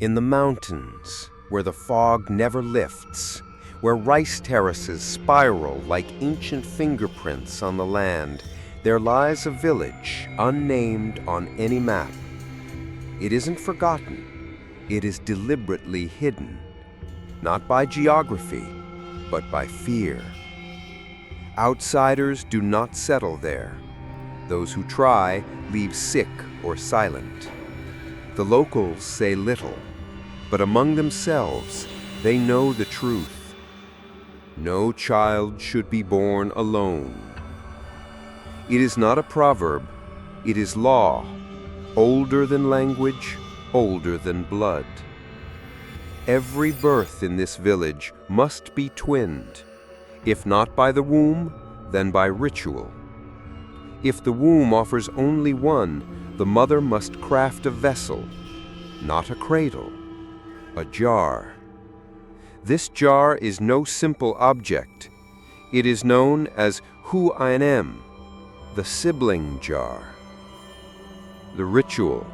In the mountains, where the fog never lifts, where rice terraces spiral like ancient fingerprints on the land, there lies a village unnamed on any map. It isn't forgotten, it is deliberately hidden, not by geography, but by fear. Outsiders do not settle there. Those who try leave sick or silent. The locals say little, but among themselves they know the truth. No child should be born alone. It is not a proverb, it is law, older than language, older than blood. Every birth in this village must be twinned, if not by the womb, then by ritual. If the womb offers only one, the mother must craft a vessel, not a cradle, a jar. This jar is no simple object. It is known as who I am, the Sibling Jar. The ritual.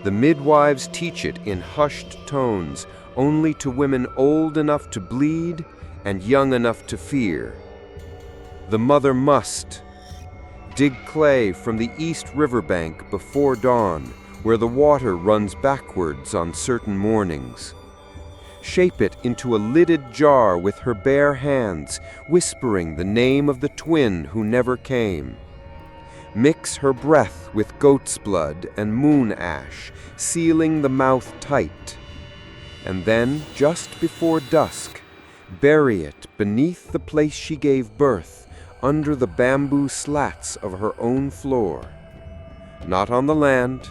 The midwives teach it in hushed tones only to women old enough to bleed and young enough to fear. The mother must dig clay from the east riverbank before dawn, where the water runs backwards on certain mornings. Shape it into a lidded jar with her bare hands, whispering the name of the twin who never came. Mix her breath with goat's blood and moon ash, sealing the mouth tight. And then, just before dusk, bury it beneath the place she gave birth, under the bamboo slats of her own floor. Not on the land,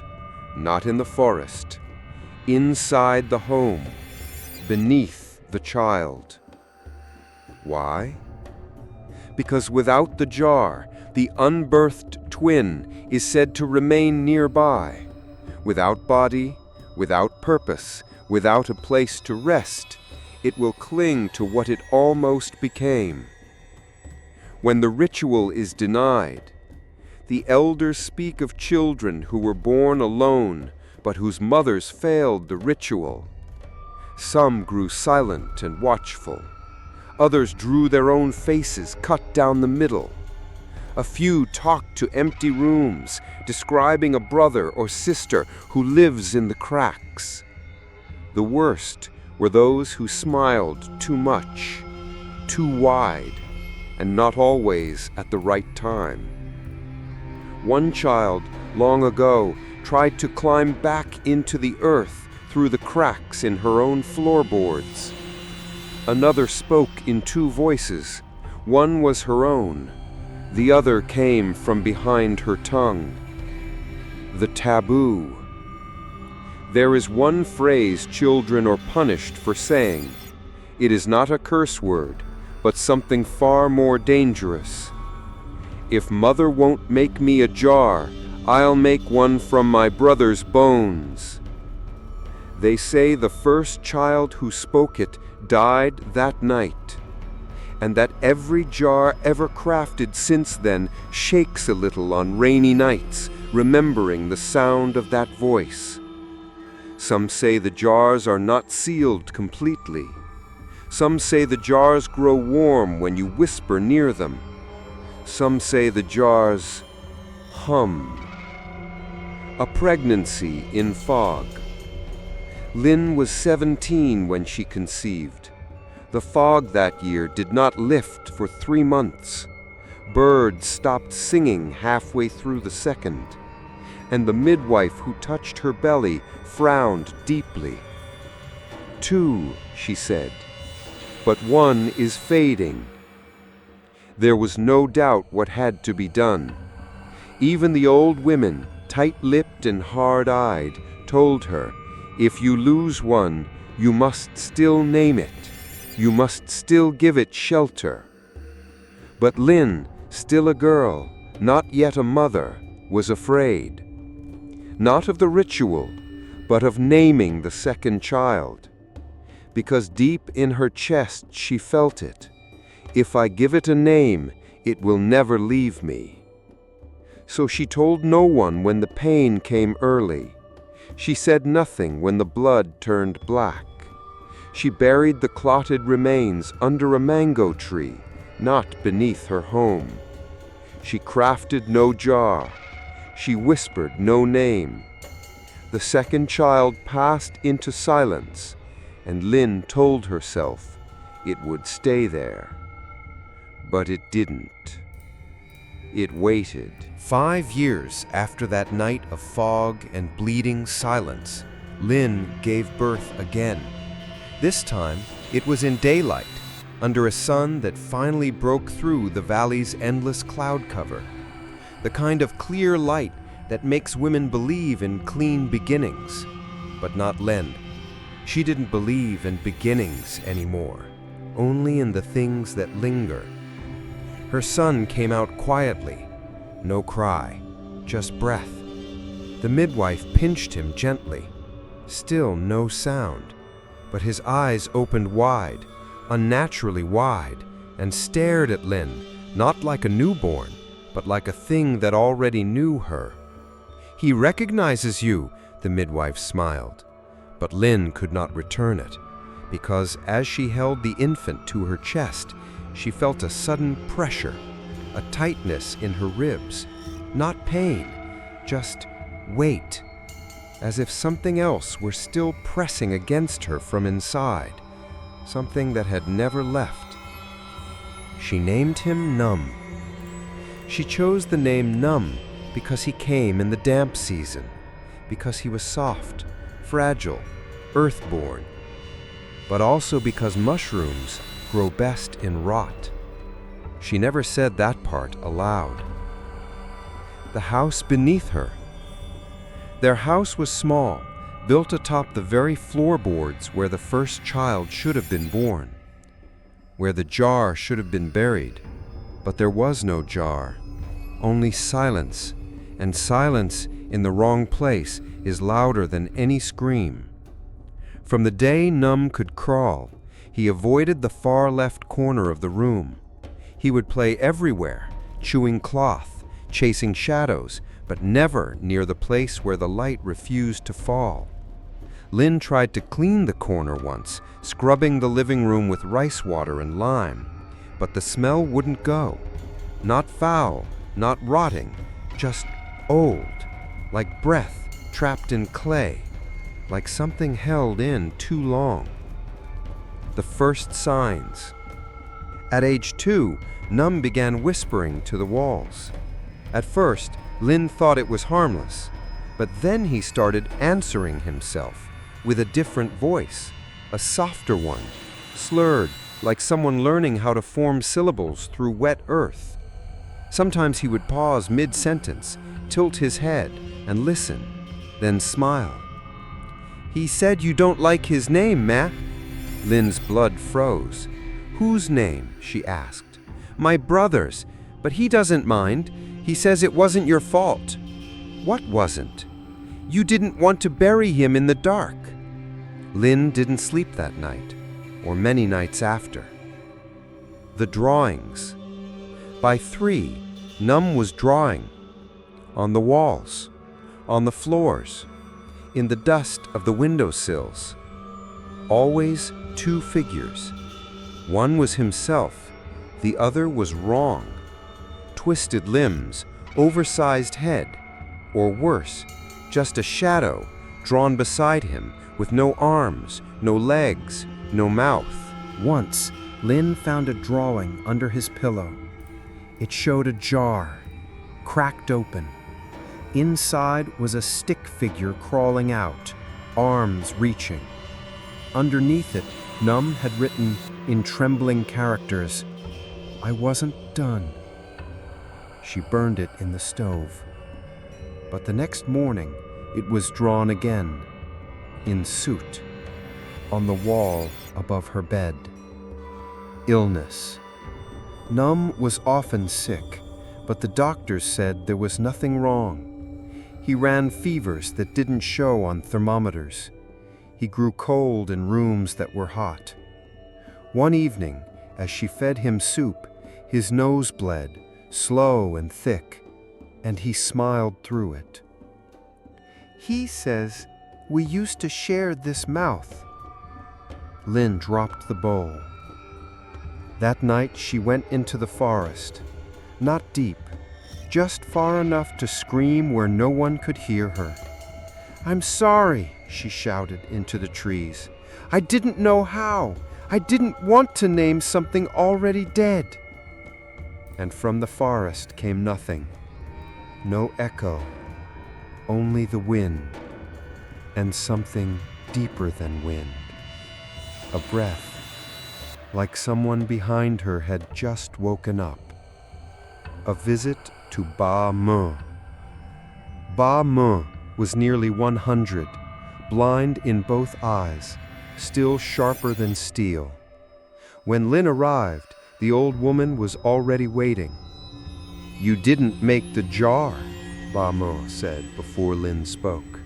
not in the forest, inside the home, beneath the child. Why? Because without the jar, the unbirthed twin is said to remain nearby, without body, without purpose, without a place to rest. It will cling to what it almost became. When the ritual is denied, the elders speak of children who were born alone, but whose mothers failed the ritual. Some grew silent and watchful. Others drew their own faces cut down the middle. A few talked to empty rooms, describing a brother or sister who lives in the cracks. The worst were those who smiled too much, too wide, and not always at the right time. One child, long ago, tried to climb back into the earth through the cracks in her own floorboards. Another spoke in two voices. One was her own. The other came from behind her tongue. The taboo. There is one phrase children are punished for saying. It is not a curse word, but something far more dangerous. If mother won't make me a jar, I'll make one from my brother's bones. They say the first child who spoke it died that night, and that every jar ever crafted since then shakes a little on rainy nights, remembering the sound of that voice. Some say the jars are not sealed completely. Some say the jars grow warm when you whisper near them. Some say the jars hum. A pregnancy in fog. Lynn was 17 when she conceived. The fog that year did not lift for 3 months. Birds stopped singing halfway through the second, and the midwife who touched her belly frowned deeply. 2, she said, but 1 is fading. There was no doubt what had to be done. Even the old women, tight-lipped and hard-eyed, told her, if you lose one, you must still name it. You must still give it shelter. But Lynn, still a girl, not yet a mother, was afraid. Not of the ritual, but of naming the second child. Because deep in her chest she felt it. If I give it a name, it will never leave me. So she told no one when the pain came early. She said nothing when the blood turned black. She buried the clotted remains under a mango tree, not beneath her home. She crafted no jar. She whispered no name. The second child passed into silence, and Lynn told herself it would stay there. But it didn't. It waited. 5 years after that night of fog and bleeding silence, Lynn gave birth again. This time, it was in daylight, under a sun that finally broke through the valley's endless cloud cover. The kind of clear light that makes women believe in clean beginnings. But not Lynn. She didn't believe in beginnings anymore, only in the things that linger. Her son came out quietly, no cry, just breath. The midwife pinched him gently, still no sound, but his eyes opened wide, unnaturally wide, and stared at Lynn, not like a newborn, but like a thing that already knew her. "He recognizes you," the midwife smiled, but Lynn could not return it, because as she held the infant to her chest, she felt a sudden pressure, a tightness in her ribs, not pain, just weight, as if something else were still pressing against her from inside, something that had never left. She named him Numb. She chose the name Numb because he came in the damp season, because he was soft, fragile, earthborn, but also because mushrooms grow best in rot. She never said that part aloud. The house beneath her. Their house was small, built atop the very floorboards where the first child should have been born, where the jar should have been buried. But there was no jar, only silence, and silence in the wrong place is louder than any scream. From the day Numb could crawl, he avoided the far left corner of the room. He would play everywhere, chewing cloth, chasing shadows, but never near the place where the light refused to fall. Lynn tried to clean the corner once, scrubbing the living room with rice water and lime, but the smell wouldn't go. Not foul, not rotting, just old, like breath trapped in clay, like something held in too long. The first signs. At age 2, Numb began whispering to the walls. At first, Lynn thought it was harmless, but then he started answering himself with a different voice, a softer one, slurred, like someone learning how to form syllables through wet earth. Sometimes he would pause mid-sentence, tilt his head, and listen, then smile. "He said you don't like his name, Ma." Lynn's blood froze. "Whose name?" she asked. "My brother's, but he doesn't mind. He says it wasn't your fault." "What wasn't?" "You didn't want to bury him in the dark." Lynn didn't sleep that night, or many nights after. The drawings. By 3, Numb was drawing. On the walls, on the floors, in the dust of the windowsills. Always 2 figures. One was himself, the other was wrong. Twisted limbs, oversized head, or worse, just a shadow drawn beside him with no arms, no legs, no mouth. Once, Lynn found a drawing under his pillow. It showed a jar, cracked open. Inside was a stick figure crawling out, arms reaching. Underneath it, Numb had written in trembling characters, "I wasn't done." She burned it in the stove. But the next morning, it was drawn again, in soot, on the wall above her bed. Illness. Numb was often sick, but the doctors said there was nothing wrong. He ran fevers that didn't show on thermometers. He grew cold in rooms that were hot. One evening, as she fed him soup, his nose bled, slow and thick, and he smiled through it. "He says We used to share this mouth." Lin dropped the bowl. That night she went into the forest, not deep, just far enough to scream where no one could hear her. "I'm sorry," she shouted into the trees. "I didn't know how. I didn't want to name something already dead." And from the forest came nothing. No echo, only the wind, and something deeper than wind. A breath, like someone behind her had just woken up. A visit to Ba Me. Ba Me was nearly 100, blind in both eyes, still sharper than steel. When Lin arrived, the old woman was already waiting. "You didn't make the jar," Ba Me said before Lin spoke.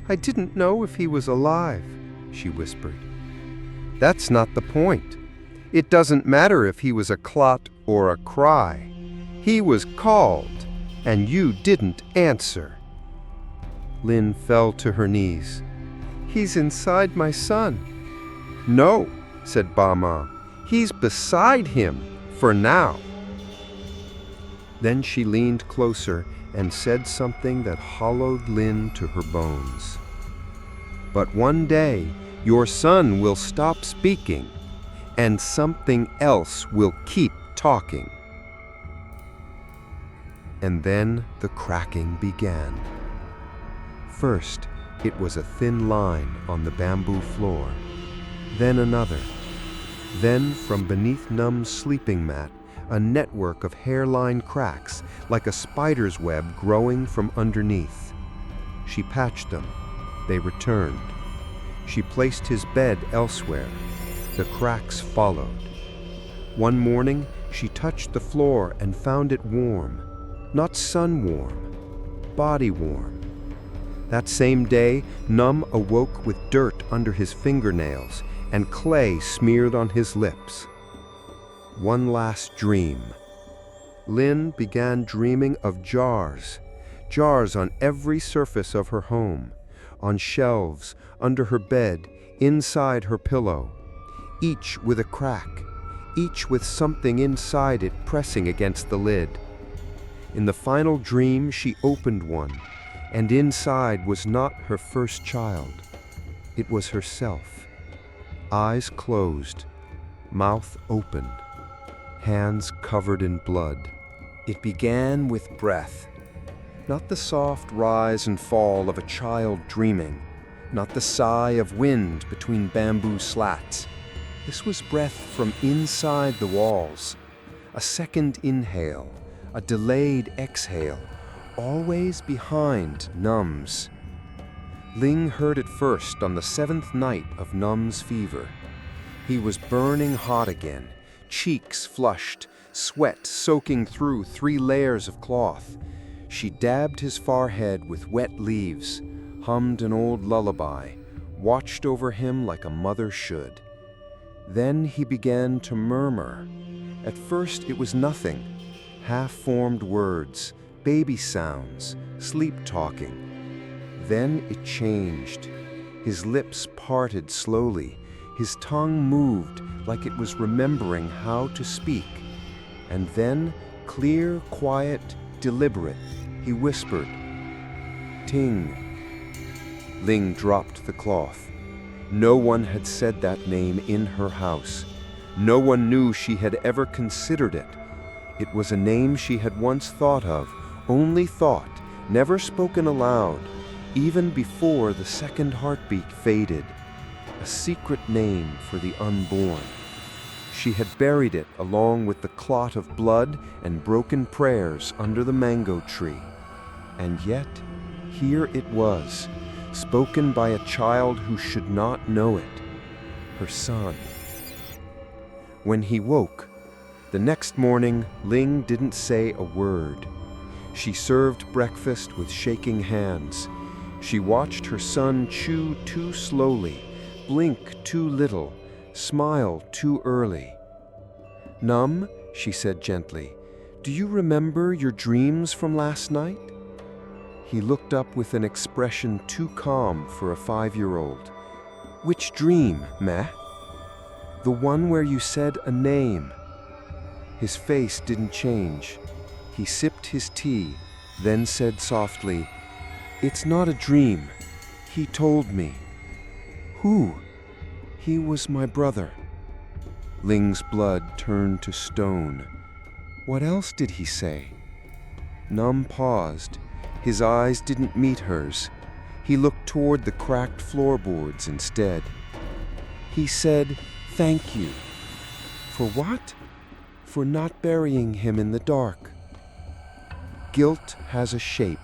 "I didn't know if he was alive," she whispered. "That's not the point. It doesn't matter if he was a clot or a cry. He was called, and you didn't answer." Lin fell to her knees. "He's inside my son." "No," said Ba Me. "He's beside him, for now." Then she leaned closer and said something that hollowed Lin to her bones. "But one day, your son will stop speaking, and something else will keep talking." And then the cracking began. First, it was a thin line on the bamboo floor, then another. Then, from beneath Num's sleeping mat, a network of hairline cracks, like a spider's web growing from underneath. She patched them. They returned. She placed his bed elsewhere. The cracks followed. One morning, she touched the floor and found it warm. Not sun warm, body warm. That same day, Num awoke with dirt under his fingernails and clay smeared on his lips. One last dream. Lin began dreaming of jars, jars on every surface of her home, on shelves, under her bed, inside her pillow, each with a crack, each with something inside it pressing against the lid. In the final dream, she opened one, and inside was not her first child. It was herself. Eyes closed, mouth open, hands covered in blood. It began with breath. Not the soft rise and fall of a child dreaming, not the sigh of wind between bamboo slats. This was breath from inside the walls. A second inhale, a delayed exhale, always behind Num's. Ling heard it first on the 7th night of Num's fever. He was burning hot again, cheeks flushed, sweat soaking through 3 layers of cloth. She dabbed his forehead with wet leaves, hummed an old lullaby, watched over him like a mother should. Then he began to murmur. At first it was nothing, half-formed words, baby sounds, sleep-talking. Then it changed. His lips parted slowly, his tongue moved like it was remembering how to speak. And then, clear, quiet, deliberate, he whispered, "Ting." Ling dropped the cloth. No one had said that name in her house. No one knew she had ever considered it. It was a name she had once thought of, only thought, never spoken aloud, even before the second heartbeat faded. A secret name for the unborn. She had buried it along with the clot of blood and broken prayers under the mango tree. And yet, here it was, spoken by a child who should not know it, her son. When he woke, the next morning, Ling didn't say a word. She served breakfast with shaking hands. She watched her son chew too slowly, blink too little, smile too early. "Num," she said gently, "do you remember your dreams from last night?" He looked up with an expression too calm for a 5-year-old. "Which dream, meh?" "The one where you said a name." His face didn't change. He sipped his tea, then said softly, "It's not a dream. He told me." "Who?" "He was my brother." Ling's blood turned to stone. "What else did he say?" Num paused. His eyes didn't meet hers. He looked toward the cracked floorboards instead. "He said, 'Thank you.'" "For what?" "For not burying him in the dark." Guilt has a shape.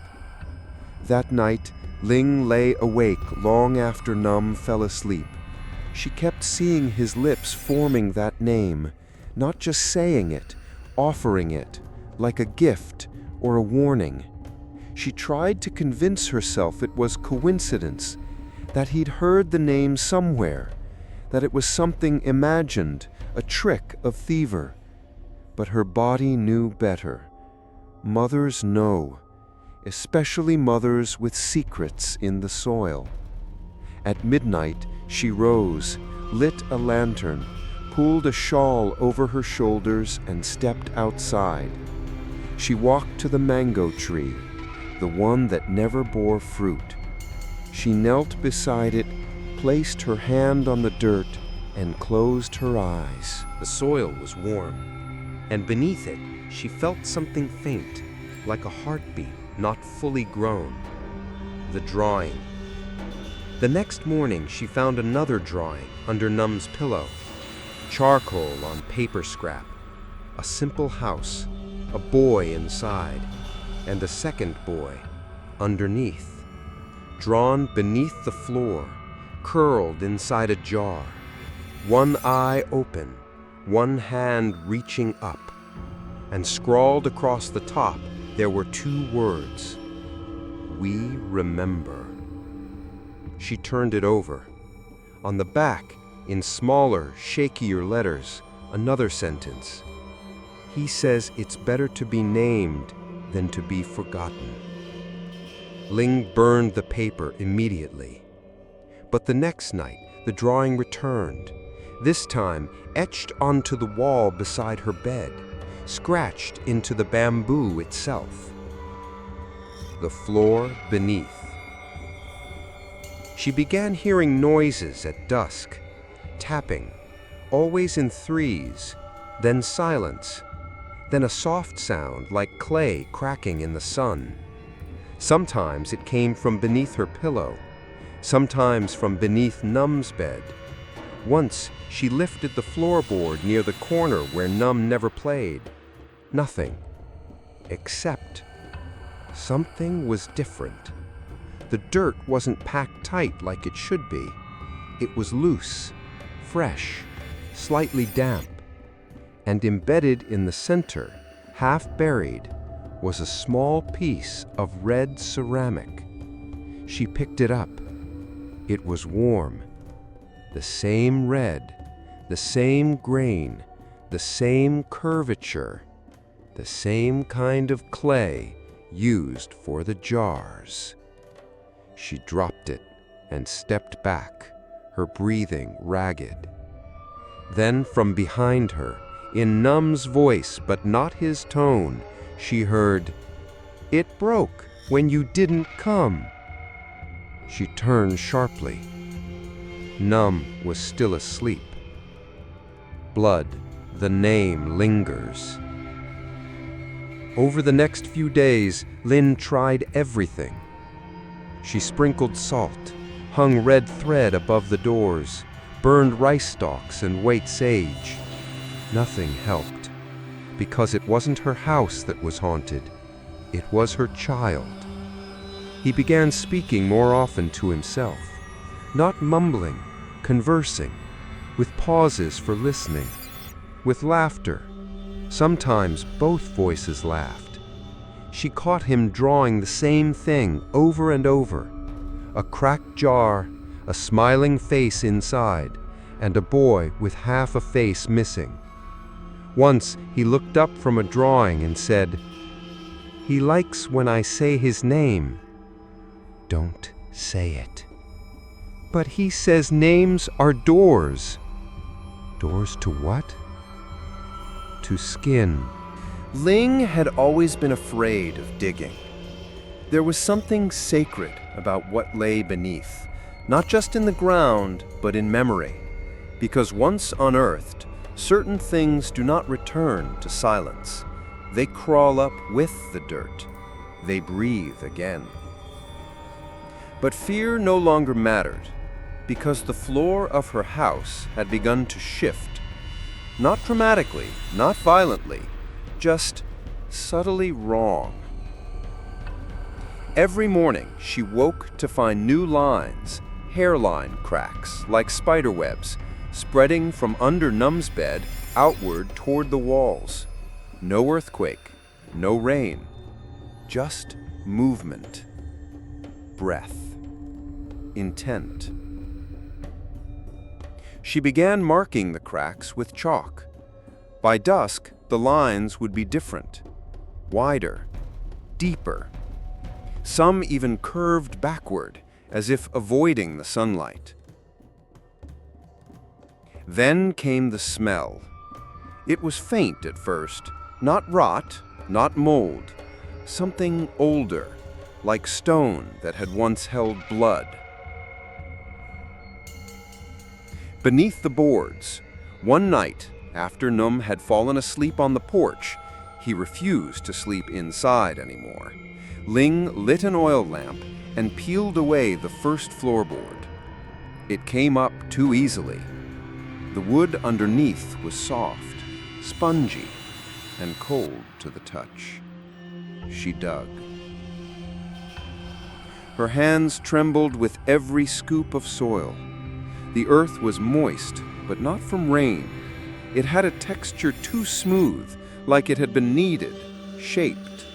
That night, Ling lay awake long after Num fell asleep. She kept seeing his lips forming that name, not just saying it, offering it, like a gift or a warning. She tried to convince herself it was coincidence, that he'd heard the name somewhere, that it was something imagined, a trick of Thiever. But her body knew better. Mothers know, especially mothers with secrets in the soil. At midnight, she rose, lit a lantern, pulled a shawl over her shoulders, and stepped outside. She walked to the mango tree, the one that never bore fruit. She knelt beside it, placed her hand on the dirt, and closed her eyes. The soil was warm, and beneath it she felt something faint, like a heartbeat not fully grown. The drawing. The next morning she found another drawing under Num's pillow. Charcoal on paper scrap. A simple house, a boy inside, and a second boy underneath. Drawn beneath the floor, curled inside a jar. One eye open, one hand reaching up. And scrawled across the top, there were 2 words. "We remember." She turned it over. On the back, in smaller, shakier letters, another sentence. "He says it's better to be named than to be forgotten." Ling burned the paper immediately. But the next night, the drawing returned, this time etched onto the wall beside her bed, scratched into the bamboo itself. The floor beneath. She began hearing noises at dusk, tapping, always in 3s, then silence, then a soft sound like clay cracking in the sun. Sometimes it came from beneath her pillow, sometimes from beneath Num's bed. Once she lifted the floorboard near the corner where Num never played. Nothing. Except something was different. The dirt wasn't packed tight like it should be. It was loose, fresh, slightly damp. And embedded in the center, half buried, was a small piece of red ceramic. She picked it up. It was warm. The same red, the same grain, the same curvature, the same kind of clay used for the jars. She dropped it and stepped back, her breathing ragged. Then from behind her, in Num's voice but not his tone, she heard, "It broke when you didn't come." She turned sharply. Num was still asleep. Blood, the name lingers. Over the next few days, Lin tried everything. She sprinkled salt, hung red thread above the doors, burned rice stalks and white sage. Nothing helped, because it wasn't her house that was haunted. It was her child. He began speaking more often to himself, not mumbling, conversing, with pauses for listening, with laughter. Sometimes both voices laughed. She caught him drawing the same thing over and over. A cracked jar, a smiling face inside, and a boy with half a face missing. Once he looked up from a drawing and said, "He likes when I say his name, Don't say it. But he says names are doors. Doors to what? To skin. Ling had always been afraid of digging. There was something sacred about what lay beneath, not just in the ground, but in memory. Because once unearthed, certain things do not return to silence. They crawl up with the dirt. They breathe again. But fear no longer mattered, because the floor of her house had begun to shift. Not dramatically, not violently, just subtly wrong. Every morning, she woke to find new lines, hairline cracks like spider webs, spreading from under Num's bed outward toward the walls. No earthquake, no rain, just movement, breath, intent. She began marking the cracks with chalk. By dusk, the lines would be different, wider, deeper. Some even curved backward, as if avoiding the sunlight. Then came the smell. It was faint at first, not rot, not mold, something older, like stone that had once held blood. Beneath the boards, one night, after Num had fallen asleep on the porch, he refused to sleep inside anymore. Ling lit an oil lamp and peeled away the first floorboard. It came up too easily. The wood underneath was soft, spongy, and cold to the touch. She dug. Her hands trembled with every scoop of soil. The earth was moist, but not from rain. It had a texture too smooth, like it had been kneaded, shaped.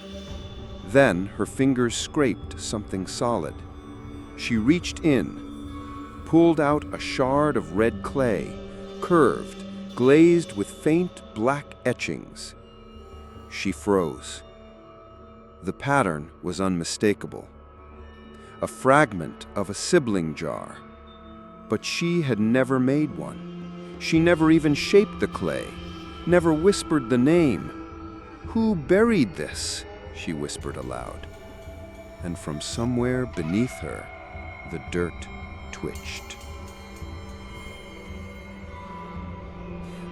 Then her fingers scraped something solid. She reached in, pulled out a shard of red clay, curved, glazed with faint black etchings. She froze. The pattern was unmistakable. A fragment of a sibling jar. But she had never made one. She never even shaped the clay, never whispered the name. "Who buried this?" she whispered aloud. And from somewhere beneath her, the dirt twitched.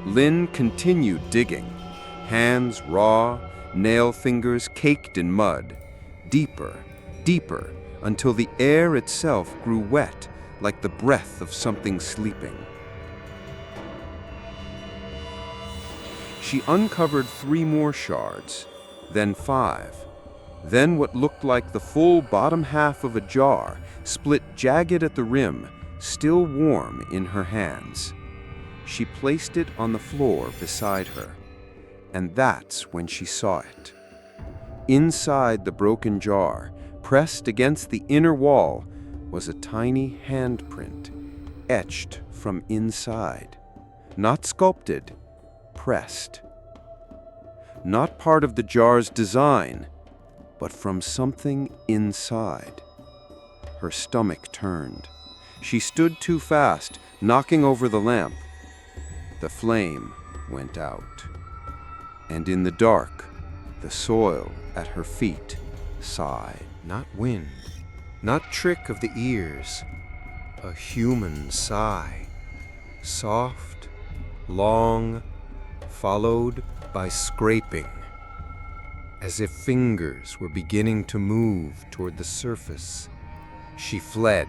Lin continued digging, hands raw, nail fingers caked in mud, deeper, deeper, until the air itself grew wet like the breath of something sleeping. She uncovered 3 more shards, then 5, then what looked like the full bottom half of a jar, split jagged at the rim, still warm in her hands. She placed it on the floor beside her, and that's when she saw it. Inside the broken jar, pressed against the inner wall, was a tiny handprint, etched from inside. Not sculpted, pressed. Not part of the jar's design, but from something inside. Her stomach turned. She stood too fast, knocking over the lamp. The flame went out. And in the dark, the soil at her feet sighed. Not wind, not trick of the ears, a human sigh. Soft, long, followed by scraping, as if fingers were beginning to move toward the surface. She fled,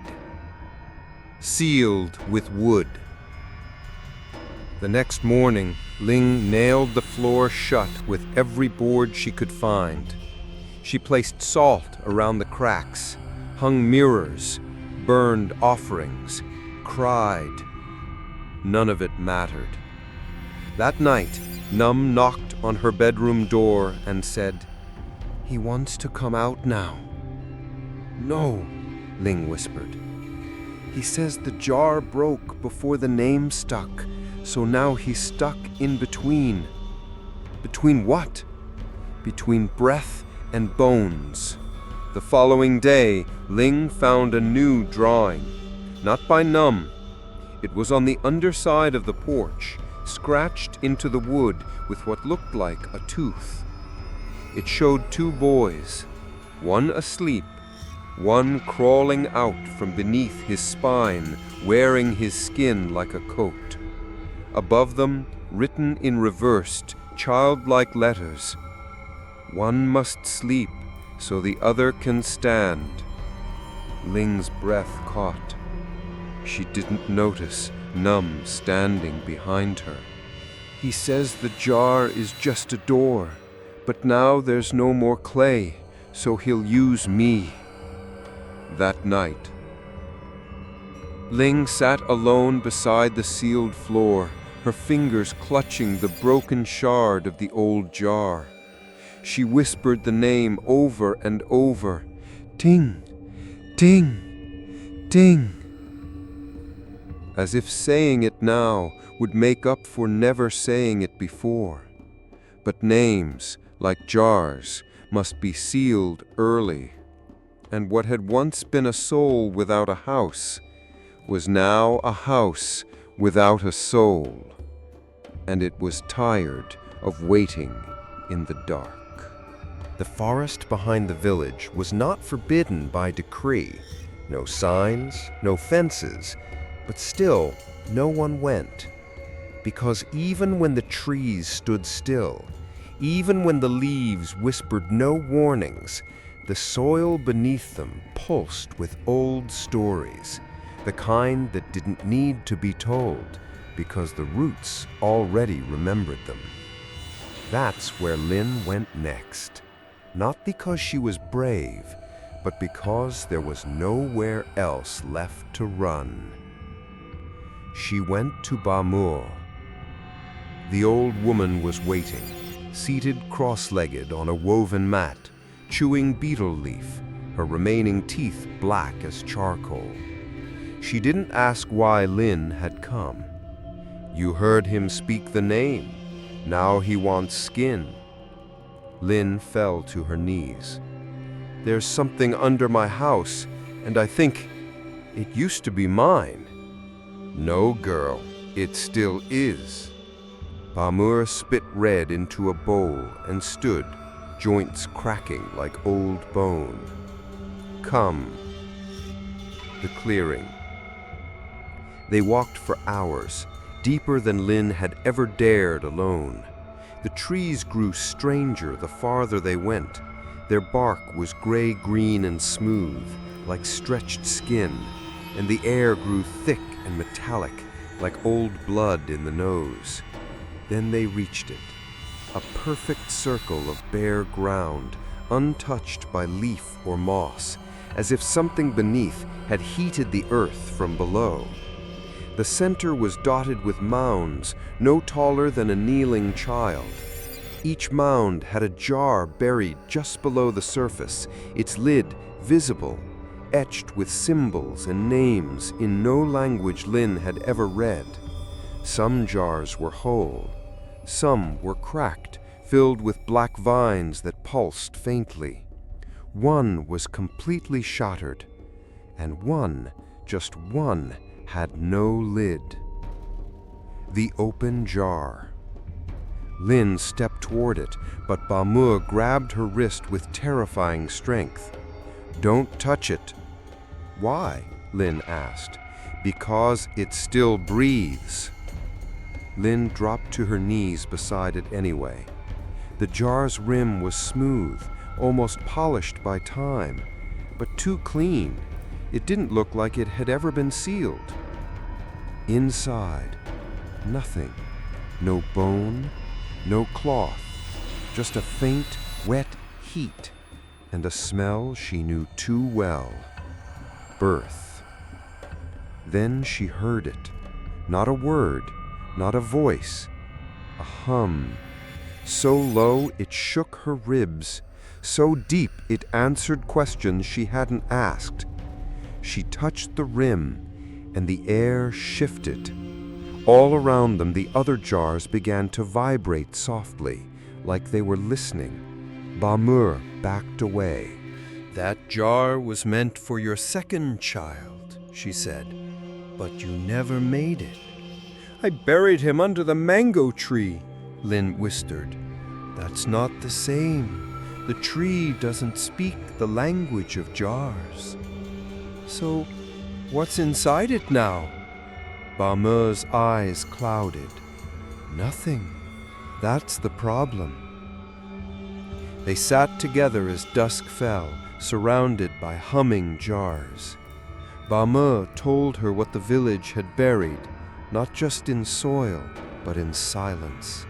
sealed with wood. The next morning, Ling nailed the floor shut with every board she could find. She placed salt around the cracks, hung mirrors, burned offerings, cried. None of it mattered. That night, Num knocked on her bedroom door and said, "He wants to come out now." "No," Ling whispered. "He says the jar broke before the name stuck, so now he's stuck in between." "Between what?" "Between breath and bones. The following day, Ling found a new drawing, not by Num. It was on the underside of the porch, scratched into the wood with what looked like a tooth. It showed two boys, one asleep, one crawling out from beneath his spine, wearing his skin like a coat. Above them, written in reversed, childlike letters, "One must sleep so the other can stand." Ling's breath caught. She didn't notice Num standing behind her. "He says the jar is just a door, but now there's no more clay, so he'll use me." That night, Ling sat alone beside the sealed floor, her fingers clutching the broken shard of the old jar. She whispered the name over and over, "Ting, ting, ting," as if saying it now would make up for never saying it before. But names, like jars, must be sealed early, and what had once been a soul without a house was now a house without a soul, and it was tired of waiting in the dark. The forest behind the village was not forbidden by decree. No signs, no fences, but still no one went. Because even when the trees stood still, even when the leaves whispered no warnings, the soil beneath them pulsed with old stories, the kind that didn't need to be told because the roots already remembered them. That's where Lin went next. Not because she was brave, but because there was nowhere else left to run. She went to Bamur. The old woman was waiting, seated cross-legged on a woven mat, chewing betel leaf, her remaining teeth black as charcoal. She didn't ask why Lin had come. "You heard him speak the name. Now he wants skin." Lin fell to her knees. "There's something under my house, and I think it used to be mine." "No, girl, it still is." Bamur spit red into a bowl and stood, joints cracking like old bone. "Come." The clearing. They walked for hours, deeper than Lin had ever dared alone. The trees grew stranger the farther they went. Their bark was gray-green and smooth, like stretched skin, and the air grew thick and metallic, like old blood in the nose. Then they reached it, a perfect circle of bare ground, untouched by leaf or moss, as if something beneath had heated the earth from below. The center was dotted with mounds, no taller than a kneeling child. Each mound had a jar buried just below the surface, its lid visible, etched with symbols and names in no language Lin had ever read. Some jars were whole, some were cracked, filled with black vines that pulsed faintly. One was completely shattered, and one, just one, had no lid. The open jar. Lin stepped toward it, but Bamur grabbed her wrist with terrifying strength. "Don't touch it." "Why?" Lin asked. "Because it still breathes." Lin dropped to her knees beside it anyway. The jar's rim was smooth, almost polished by time, but too clean. It didn't look like it had ever been sealed. Inside, nothing. No bone, no cloth, just a faint, wet heat, and a smell she knew too well. Birth. Then she heard it. Not a word, not a voice. A hum. So low it shook her ribs, so deep it answered questions she hadn't asked. She touched the rim, and the air shifted. All around them, the other jars began to vibrate softly, like they were listening. Bamur backed away. "That jar was meant for your second child," she said, "but you never made it." "I buried him under the mango tree," Lin whispered. "That's not the same. The tree doesn't speak the language of jars." "So, what's inside it now?" Ba Me's eyes clouded. "Nothing. That's the problem." They sat together as dusk fell, surrounded by humming jars. Ba Me told her what the village had buried, not just in soil, but in silence.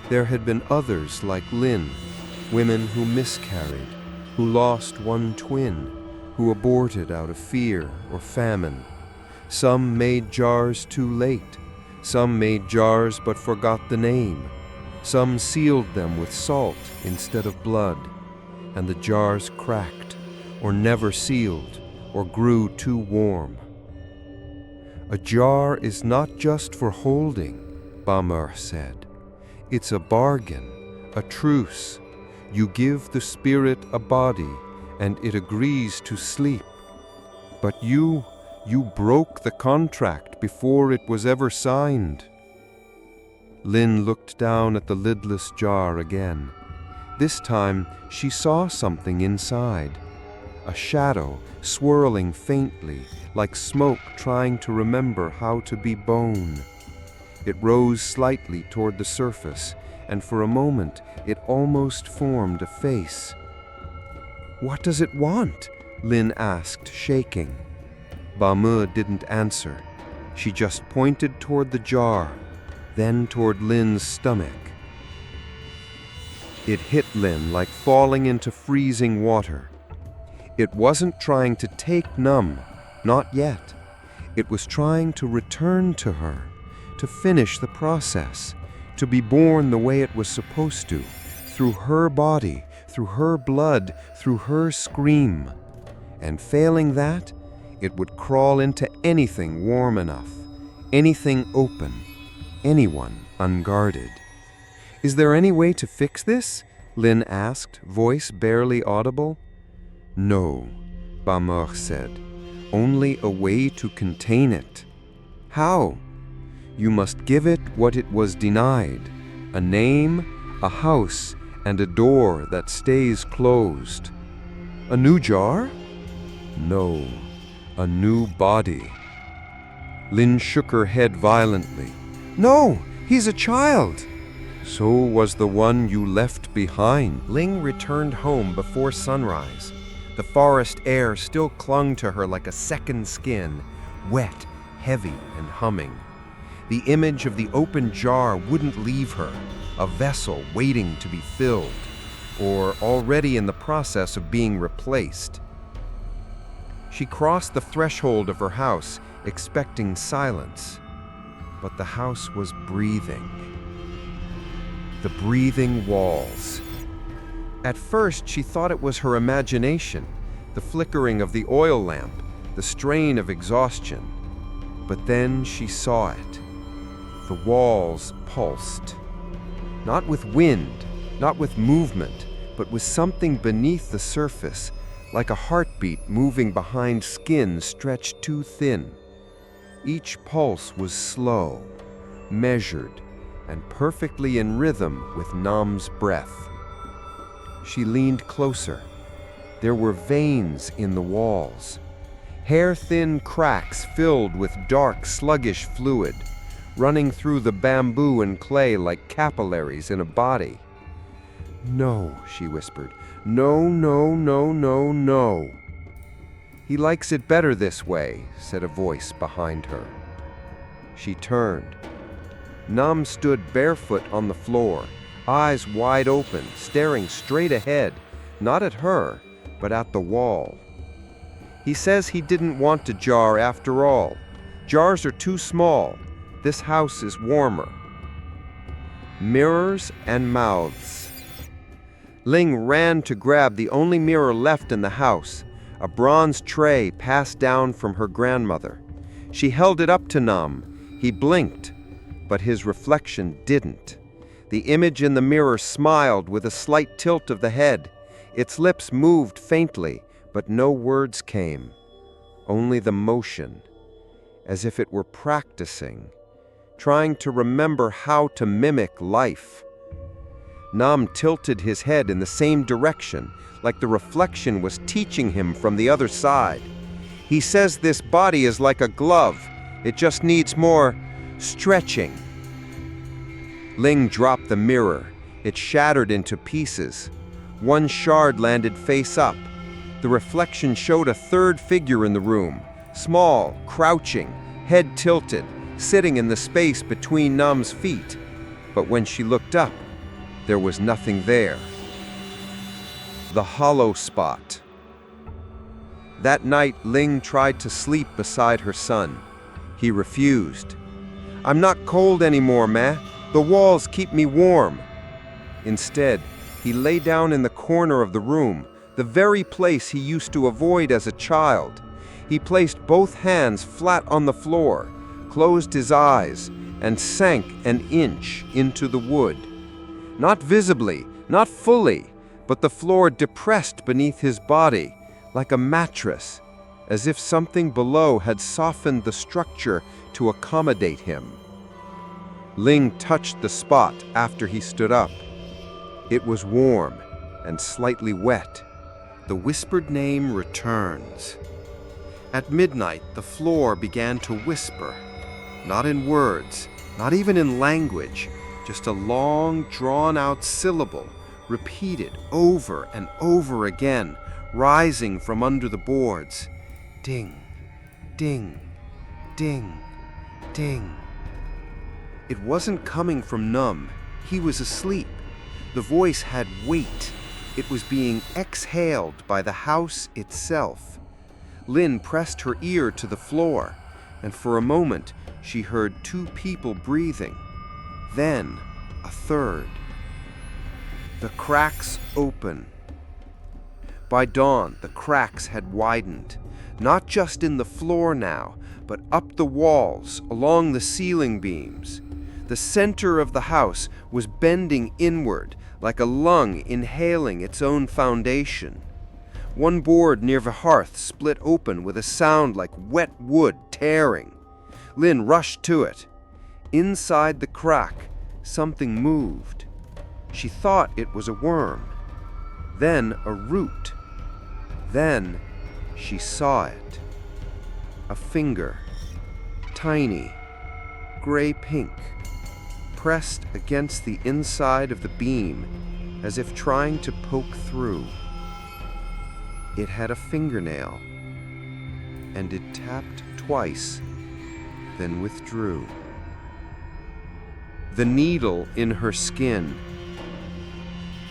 There had been others like Lin, women who miscarried, who lost one twin, who aborted out of fear or famine. Some made jars too late. Some made jars but forgot the name. Some sealed them with salt instead of blood, and the jars cracked, or never sealed, or grew too warm. "A jar is not just for holding," Ba Me said. "It's a bargain, a truce. You give the spirit a body, and it agrees to sleep. But you broke the contract before it was ever signed." Lin looked down at the lidless jar again. This time she saw something inside. A shadow swirling faintly, like smoke trying to remember how to be bone. It rose slightly toward the surface, and for a moment it almost formed a face. "What does it want?" Lin asked, shaking. Ba Me didn't answer. She just pointed toward the jar, then toward Lin's stomach. It hit Lin like falling into freezing water. It wasn't trying to take Numb, not yet. It was trying to return to her, to finish the process, to be born the way it was supposed to, through her body, through her blood, through her scream. And failing that, it would crawl into anything warm enough, anything open, anyone unguarded. "Is there any way to fix this?" Lin asked, voice barely audible. "No," Ba Me said. "Only a way to contain it." "How?" "You must give it what it was denied, a name, a house, and a door that stays closed." "A new jar?" "No, a new body." Lin shook her head violently. "No, he's a child." "So was the one you left behind." Ling returned home before sunrise. The forest air still clung to her like a second skin, wet, heavy, and humming. The image of the open jar wouldn't leave her, a vessel waiting to be filled, or already in the process of being replaced. She crossed the threshold of her house, expecting silence. But the house was breathing. The breathing walls. At first, she thought it was her imagination, the flickering of the oil lamp, the strain of exhaustion. But then she saw it. The walls pulsed. Not with wind, not with movement, but with something beneath the surface, like a heartbeat moving behind skin stretched too thin. Each pulse was slow, measured, and perfectly in rhythm with Nam's breath. She leaned closer. There were veins in the walls, hair-thin cracks filled with dark, sluggish fluid, running through the bamboo and clay like capillaries in a body. "No," she whispered. "No, no, no, no, no." "He likes it better this way," said a voice behind her. She turned. Nam stood barefoot on the floor, eyes wide open, staring straight ahead, not at her, but at the wall. "He says he didn't want a jar after all. Jars are too small. This house is warmer." Mirrors and mouths. Ling ran to grab the only mirror left in the house, a bronze tray passed down from her grandmother. She held it up to Nam. He blinked, but his reflection didn't. The image in the mirror smiled with a slight tilt of the head. Its lips moved faintly, But no words came, only the motion, as if it were practicing, trying to remember how to mimic life. Nam tilted his head in the same direction, like the reflection was teaching him from the other side. He says this body is like a glove. It just needs more stretching. Ling dropped the mirror. It shattered into pieces. One shard landed face up. The reflection showed a third figure in the room, small, crouching, head tilted, sitting in the space between Nam's feet. But when she looked up, there was nothing there. The hollow spot. That night, Ling tried to sleep beside her son. He refused. "I'm not cold anymore, Ma. The walls keep me warm." Instead, he lay down in the corner of the room, the very place he used to avoid as a child. He placed both hands flat on the floor, closed his eyes, and sank an inch into the wood. Not visibly, not fully, but the floor depressed beneath his body, like a mattress, as if something below had softened the structure to accommodate him. Ling touched the spot after he stood up. It was warm and slightly wet. The whispered name returns. At midnight, the floor began to whisper, not in words, not even in language, just a long, drawn-out syllable, repeated over and over again, rising from under the boards. Ding, ding, ding, ding. It wasn't coming from Num. He was asleep. The voice had weight. It was being exhaled by the house itself. Lin pressed her ear to the floor, and for a moment she heard two people breathing. Then a third. The cracks open. By dawn, the cracks had widened, not just in the floor now, but up the walls, along the ceiling beams. The center of the house was bending inward, like a lung inhaling its own foundation. One board near the hearth split open with a sound like wet wood tearing. Lin rushed to it. Inside the crack, something moved. She thought it was a worm, then a root. Then she saw it. A finger, tiny, gray-pink, pressed against the inside of the beam as if trying to poke through. It had a fingernail, and it tapped twice, then withdrew. The needle in her skin.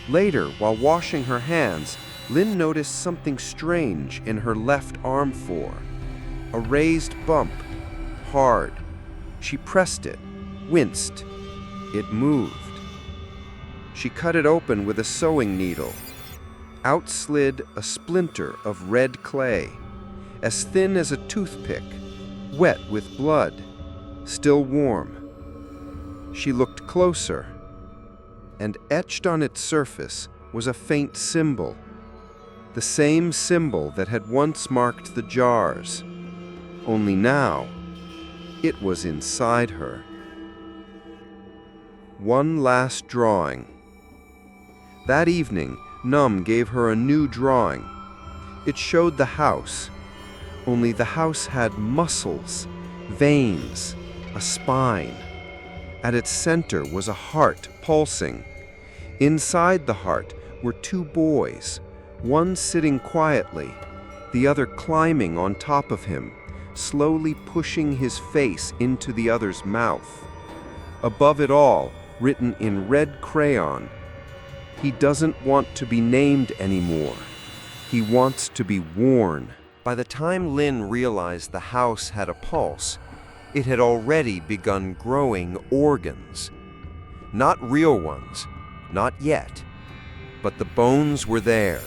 Later, while washing her hands, Lin noticed something strange in her left arm fore. A raised bump, hard. She pressed it, winced. It moved. She cut it open with a sewing needle. Out slid a splinter of red clay, as thin as a toothpick, wet with blood, still warm. She looked closer, and etched on its surface was a faint symbol, the same symbol that had once marked the jars, only now it was inside her. One last drawing. That evening, Num gave her a new drawing. It showed the house, only the house had muscles, veins, a spine. At its center was a heart pulsing. Inside the heart were two boys, one sitting quietly, the other climbing on top of him, slowly pushing his face into the other's mouth. Above it all, written in red crayon, "He doesn't want to be named anymore. He wants to be worn." By the time Lin realized the house had a pulse, it had already begun growing organs. Not real ones, not yet, but the bones were there,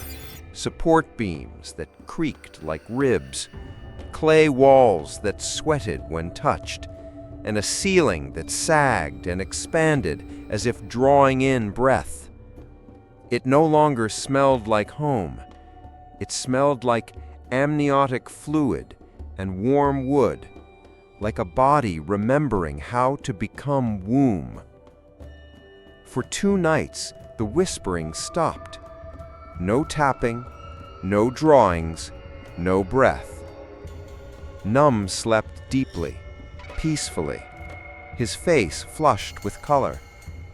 support beams that creaked like ribs, clay walls that sweated when touched, and a ceiling that sagged and expanded as if drawing in breath. It no longer smelled like home. It smelled like amniotic fluid and warm wood, like a body remembering how to become womb. For 2 nights, the whispering stopped. No tapping, no drawings, no breath. Num slept deeply, peacefully, his face flushed with color.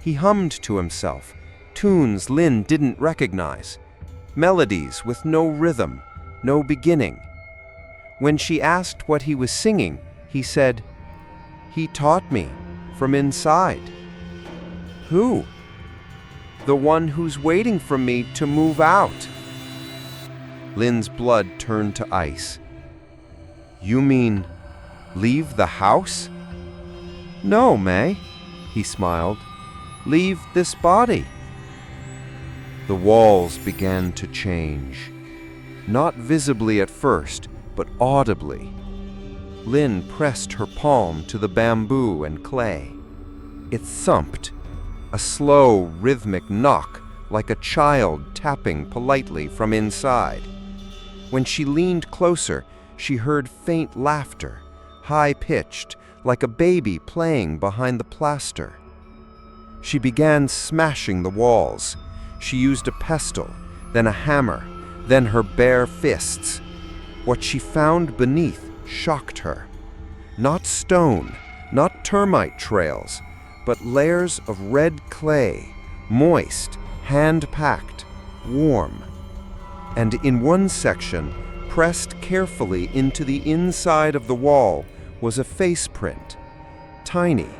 He hummed to himself, tunes Lin didn't recognize, melodies with no rhythm, no beginning. When she asked what he was singing, he said, "He taught me from inside." "Who?" "The one who's waiting for me to move out." Lin's blood turned to ice. "You mean leave the house?" "No, May," he smiled. "Leave this body." The walls began to change. Not visibly at first, but audibly. Lin pressed her palm to the bamboo and clay. It thumped, a slow, rhythmic knock like a child tapping politely from inside. When she leaned closer, she heard faint laughter, high-pitched, like a baby playing behind the plaster. She began smashing the walls. She used a pestle, then a hammer, then her bare fists. What she found beneath shocked her. Not stone, not termite trails, but layers of red clay, moist, hand-packed, warm. And in one section, pressed carefully into the inside of the wall, was a face print, tiny,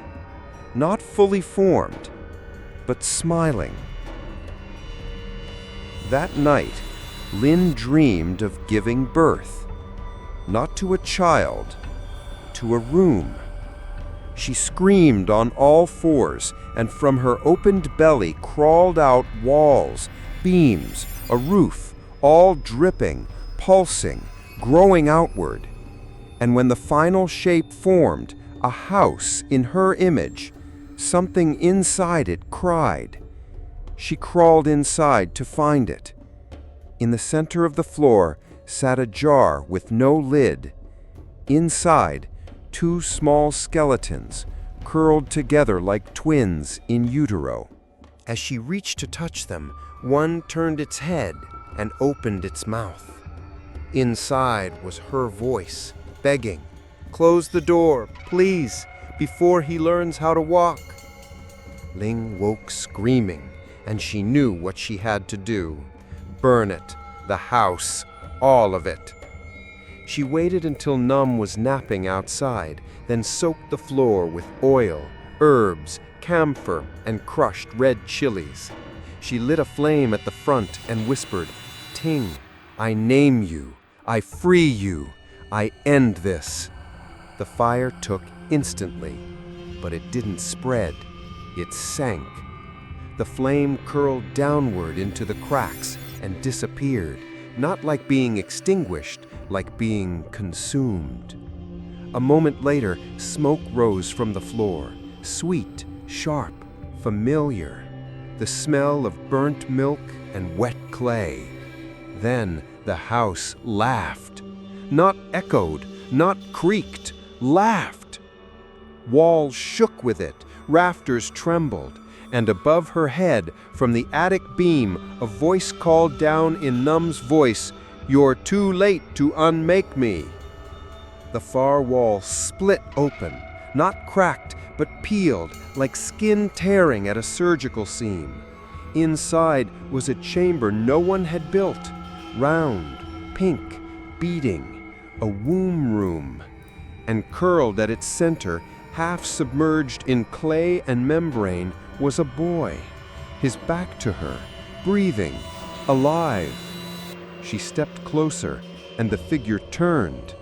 not fully formed, but smiling. That night, Lin dreamed of giving birth, not to a child, to a room. She screamed on all fours, and from her opened belly crawled out walls, beams, a roof, all dripping, pulsing, growing outward. And when the final shape formed, a house in her image, something inside it cried. She crawled inside to find it. In the center of the floor sat a jar with no lid. Inside, 2 small skeletons, curled together like twins in utero. As she reached to touch them, one turned its head and opened its mouth. Inside was her voice, begging, "Close the door, please, before he learns how to walk." Ling woke screaming, and she knew what she had to do. Burn it, the house, all of it. She waited until Num was napping outside, then soaked the floor with oil, herbs, camphor, and crushed red chilies. She lit a flame at the front and whispered, "Ting, I name you, I free you, I end this." The fire took instantly, but it didn't spread, it sank. The flame curled downward into the cracks and disappeared, not like being extinguished, like being consumed. A moment later, smoke rose from the floor, sweet, sharp, familiar, the smell of burnt milk and wet clay. Then the house laughed, not echoed, not creaked, laughed. Walls shook with it, rafters trembled, and above her head, from the attic beam, a voice called down in Num's voice, "You're too late to unmake me." The far wall split open, not cracked, but peeled, like skin tearing at a surgical seam. Inside was a chamber no one had built, round, pink, beating, a womb room. And curled at its center, half submerged in clay and membrane, was a boy, his back to her, breathing, alive. She stepped closer, and the figure turned.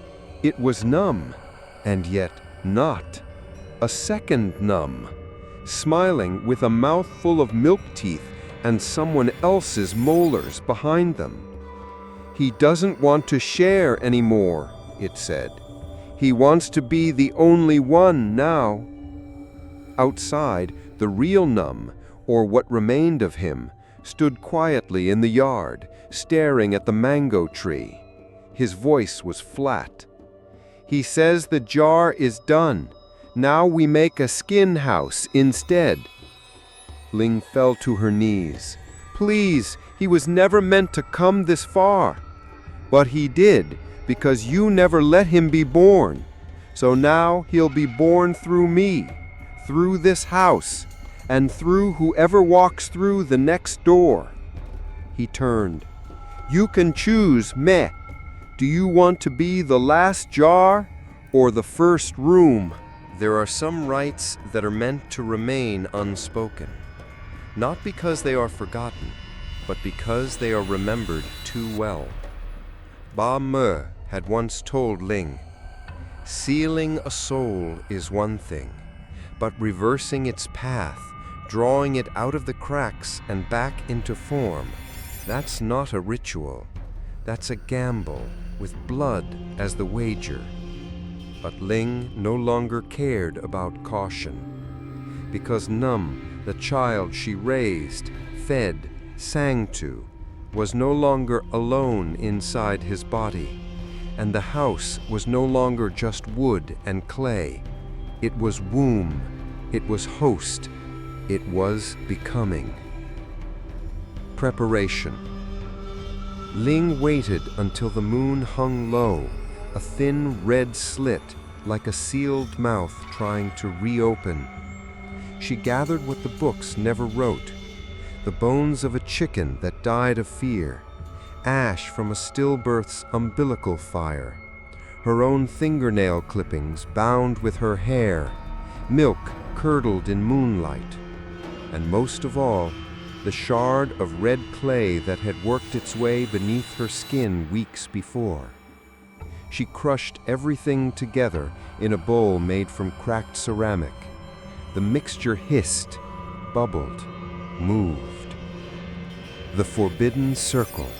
It was Num, and yet not. A second Num, smiling with a mouthful of milk teeth and someone else's molars behind them. "He doesn't want to share anymore," it said. "He wants to be the only one now." Outside, the real Num, or what remained of him, stood quietly in the yard, staring at the mango tree. His voice was flat. "He says the jar is done. Now we make a skin house instead." Ling fell to her knees. "Please, he was never meant to come this far." "But he did, because you never let him be born. So now he'll be born through me, through this house, and through whoever walks through the next door." He turned. "You can choose, meh. Do you want to be the last jar or the first room?" There are some rites that are meant to remain unspoken, not because they are forgotten, but because they are remembered too well. Ba Me had once told Ling, "Sealing a soul is one thing, but reversing its path, drawing it out of the cracks and back into form, that's not a ritual. That's a gamble, with blood as the wager." But Ling no longer cared about caution, because Num, the child she raised, fed, sang to, was no longer alone inside his body, and the house was no longer just wood and clay. It was womb, it was host, it was becoming. Preparation. Ling waited until the moon hung low, a thin red slit like a sealed mouth trying to reopen. She gathered what the books never wrote: the bones of a chicken that died of fear, ash from a stillbirth's umbilical fire, her own fingernail clippings bound with her hair, milk curdled in moonlight, and most of all, the shard of red clay that had worked its way beneath her skin weeks before. She crushed everything together in a bowl made from cracked ceramic. The mixture hissed, bubbled, moved. The forbidden circle.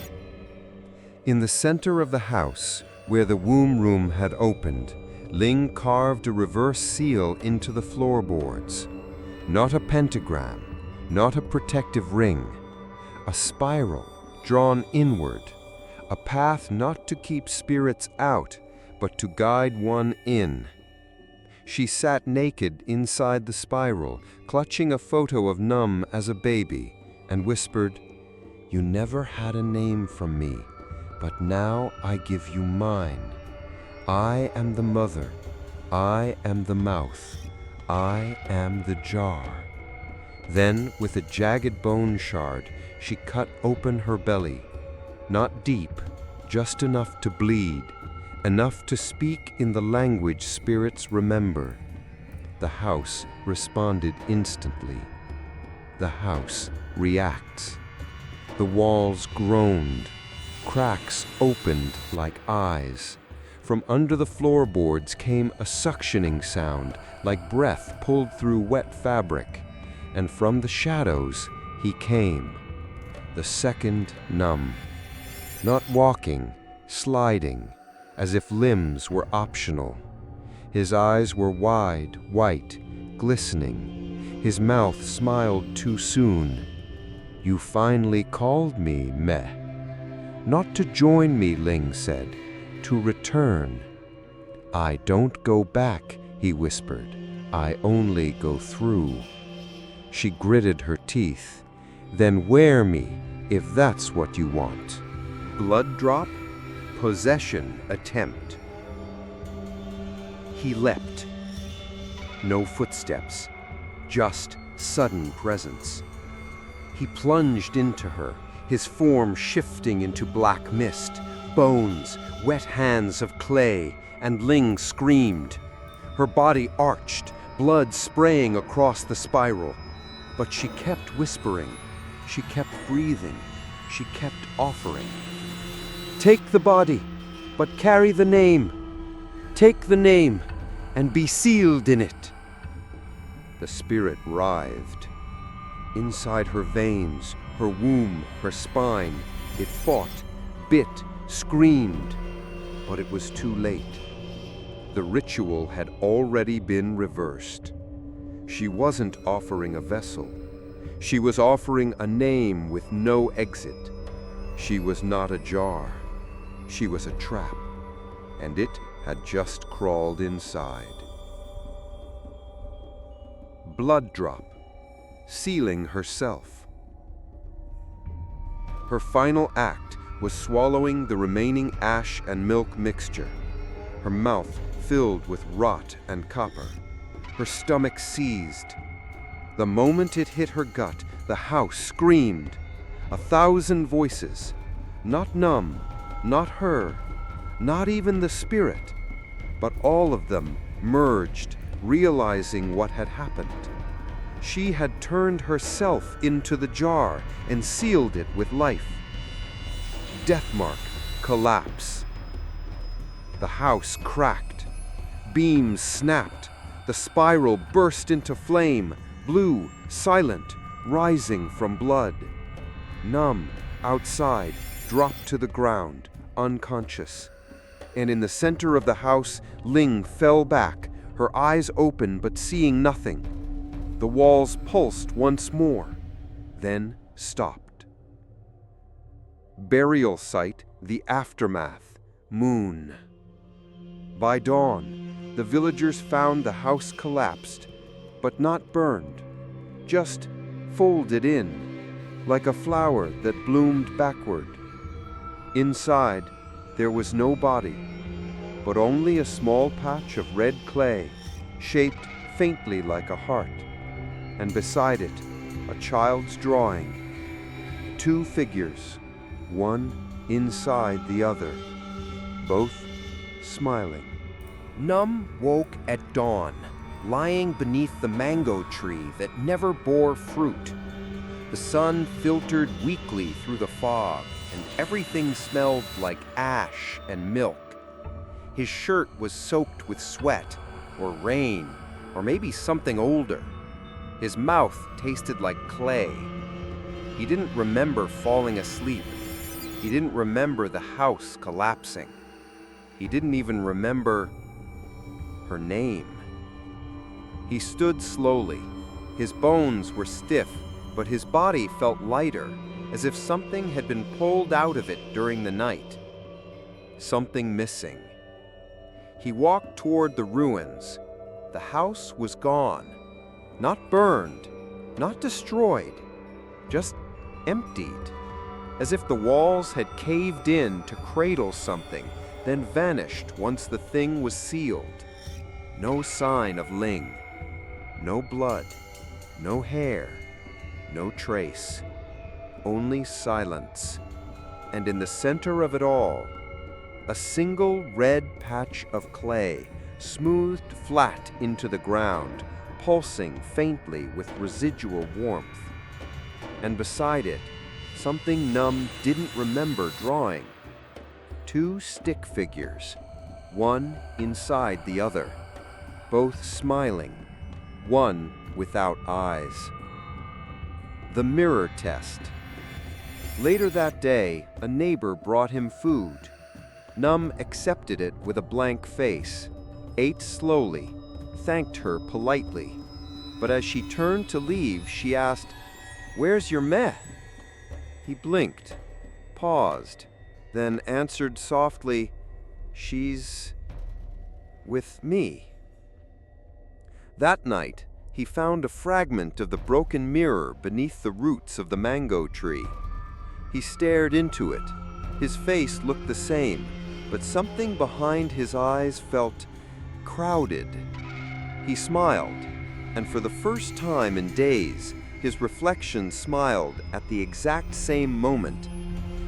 In the center of the house, where the womb room had opened, Ling carved a reverse seal into the floorboards. Not a pentagram, not a protective ring, a spiral drawn inward, a path not to keep spirits out, but to guide one in. She sat naked inside the spiral, clutching a photo of Num as a baby, and whispered, "You never had a name from me, but now I give you mine. I am the mother, I am the mouth, I am the jar." Then, with a jagged bone shard, she cut open her belly. Not deep, just enough to bleed, enough to speak in the language spirits remember. The house responded instantly. The house reacts. The walls groaned. Cracks opened like eyes. From under the floorboards came a suctioning sound, like breath pulled through wet fabric. And from the shadows he came, the second Num. Not walking, sliding, as if limbs were optional. His eyes were wide, white, glistening. His mouth smiled too soon. "You finally called me, meh." "Not to join me," Ling said, "to return." "I don't go back," he whispered. "I only go through." She gritted her teeth. "Then wear me, if that's what you want." Blood drop, possession attempt. He leapt. No footsteps, just sudden presence. He plunged into her, his form shifting into black mist, bones, wet hands of clay, and Ling screamed. Her body arched, blood spraying across the spiral. But she kept whispering, she kept breathing, she kept offering. "Take the body, but carry the name. Take the name, and be sealed in it." The spirit writhed. Inside her veins, her womb, her spine, it fought, bit, screamed. But it was too late. The ritual had already been reversed. She wasn't offering a vessel. She was offering a name with no exit. She was not a jar. She was a trap, and it had just crawled inside. Blood drop, sealing herself. Her final act was swallowing the remaining ash and milk mixture, her mouth filled with rot and copper, her stomach seized. The moment it hit her gut, the house screamed. 1,000 voices, not Numb, not her, not even the spirit, but all of them merged, realizing what had happened. She had turned herself into the jar and sealed it with life. Deathmark, collapse. The house cracked. Beams snapped. The spiral burst into flame, blue, silent, rising from blood. Numb, outside, dropped to the ground, unconscious. And in the center of the house, Ling fell back, her eyes open but seeing nothing. The walls pulsed once more, then stopped. Burial site, the aftermath, moon. By dawn, the villagers found the house collapsed, but not burned, just folded in, like a flower that bloomed backward. Inside, there was no body, but only a small patch of red clay, shaped faintly like a heart, and beside it, a child's drawing. 2 figures, one inside the other, both smiling. Numb woke at dawn, lying beneath the mango tree that never bore fruit. The sun filtered weakly through the fog, and everything smelled like ash and milk. His shirt was soaked with sweat, or rain, or maybe something older. His mouth tasted like clay. He didn't remember falling asleep. He didn't remember the house collapsing. He didn't even remember her name. He stood slowly. His bones were stiff, but his body felt lighter, as if something had been pulled out of it during the night. Something missing. He walked toward the ruins. The house was gone. Not burned, not destroyed, just emptied, as if the walls had caved in to cradle something, then vanished once the thing was sealed. No sign of Ling, no blood, no hair, no trace, only silence. And in the center of it all, a single red patch of clay, smoothed flat into the ground, pulsing faintly with residual warmth. And beside it, something Numb didn't remember drawing. 2 stick figures, one inside the other, both smiling, one without eyes. The mirror test. Later that day, a neighbor brought him food. Numb accepted it with a blank face, ate slowly, thanked her politely. But as she turned to leave, she asked, "Where's your meh?" He blinked, paused, then answered softly, "She's with me." That night, he found a fragment of the broken mirror beneath the roots of the mango tree. He stared into it. His face looked the same, but something behind his eyes felt crowded. He smiled, and for the first time in days, his reflection smiled at the exact same moment.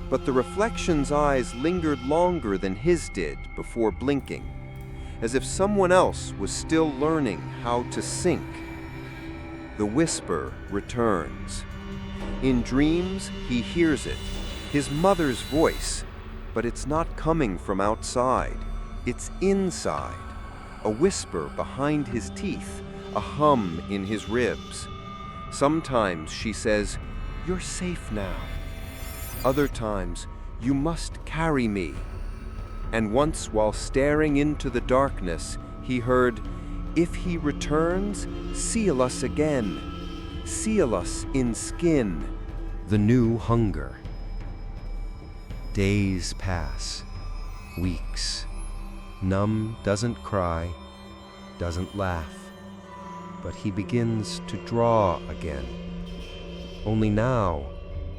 But the reflection's eyes lingered longer than his did before blinking, as if someone else was still learning how to sync. The whisper returns. In dreams, he hears it, his mother's voice, but it's not coming from outside, it's inside. A whisper behind his teeth, a hum in his ribs. Sometimes she says, "You're safe now." Other times, "You must carry me." And once while staring into the darkness, he heard, "If he returns, seal us again. Seal us in skin." The new hunger. Days pass, weeks. Num doesn't cry, doesn't laugh, but he begins to draw again. Only now,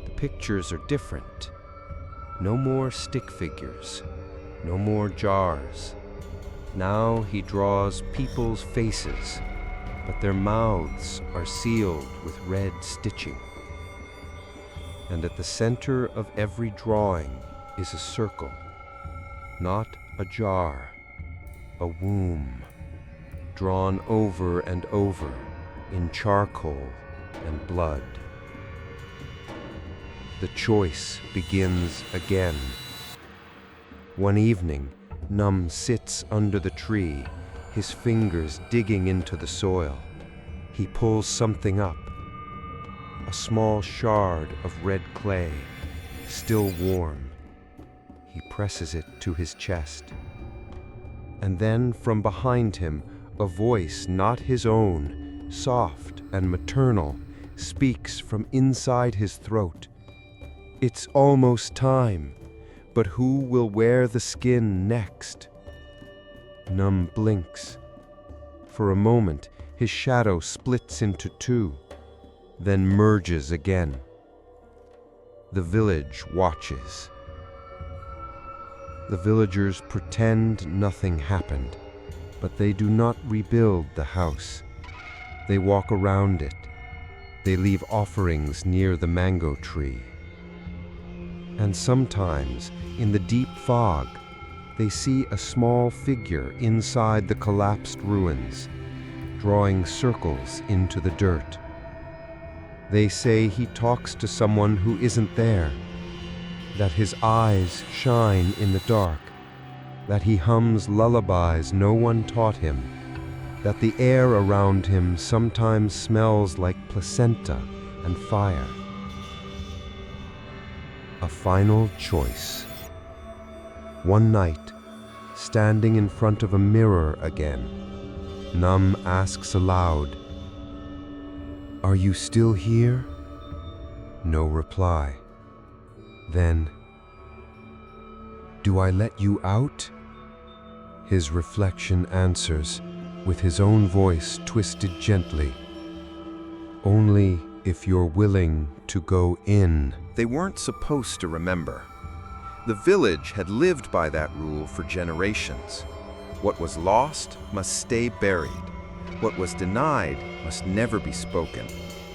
the pictures are different. No more stick figures, no more jars. Now he draws people's faces, but their mouths are sealed with red stitching. And at the center of every drawing is a circle, not a jar, a womb, drawn over and over in charcoal and blood. The choice begins again. One evening, Num sits under the tree, his fingers digging into the soil. He pulls something up, a small shard of red clay, still warm. He presses it to his chest. And then from behind him, a voice not his own, soft and maternal, speaks from inside his throat. It's almost time, but who will wear the skin next? Num blinks. For a moment, his shadow splits into two, then merges again. The village watches. The villagers pretend nothing happened, but they do not rebuild the house. They walk around it. They leave offerings near the mango tree. And sometimes, in the deep fog, they see a small figure inside the collapsed ruins, drawing circles into the dirt. They say he talks to someone who isn't there, that his eyes shine in the dark, that he hums lullabies no one taught him, that the air around him sometimes smells like placenta and fire. A final choice. One night, standing in front of a mirror again, Num asks aloud, "Are you still here?" No reply. Then, "Do I let you out?" His reflection answers, with his own voice twisted gently, "Only if you're willing to go in." They weren't supposed to remember. The village had lived by that rule for generations. What was lost must stay buried. What was denied must never be spoken.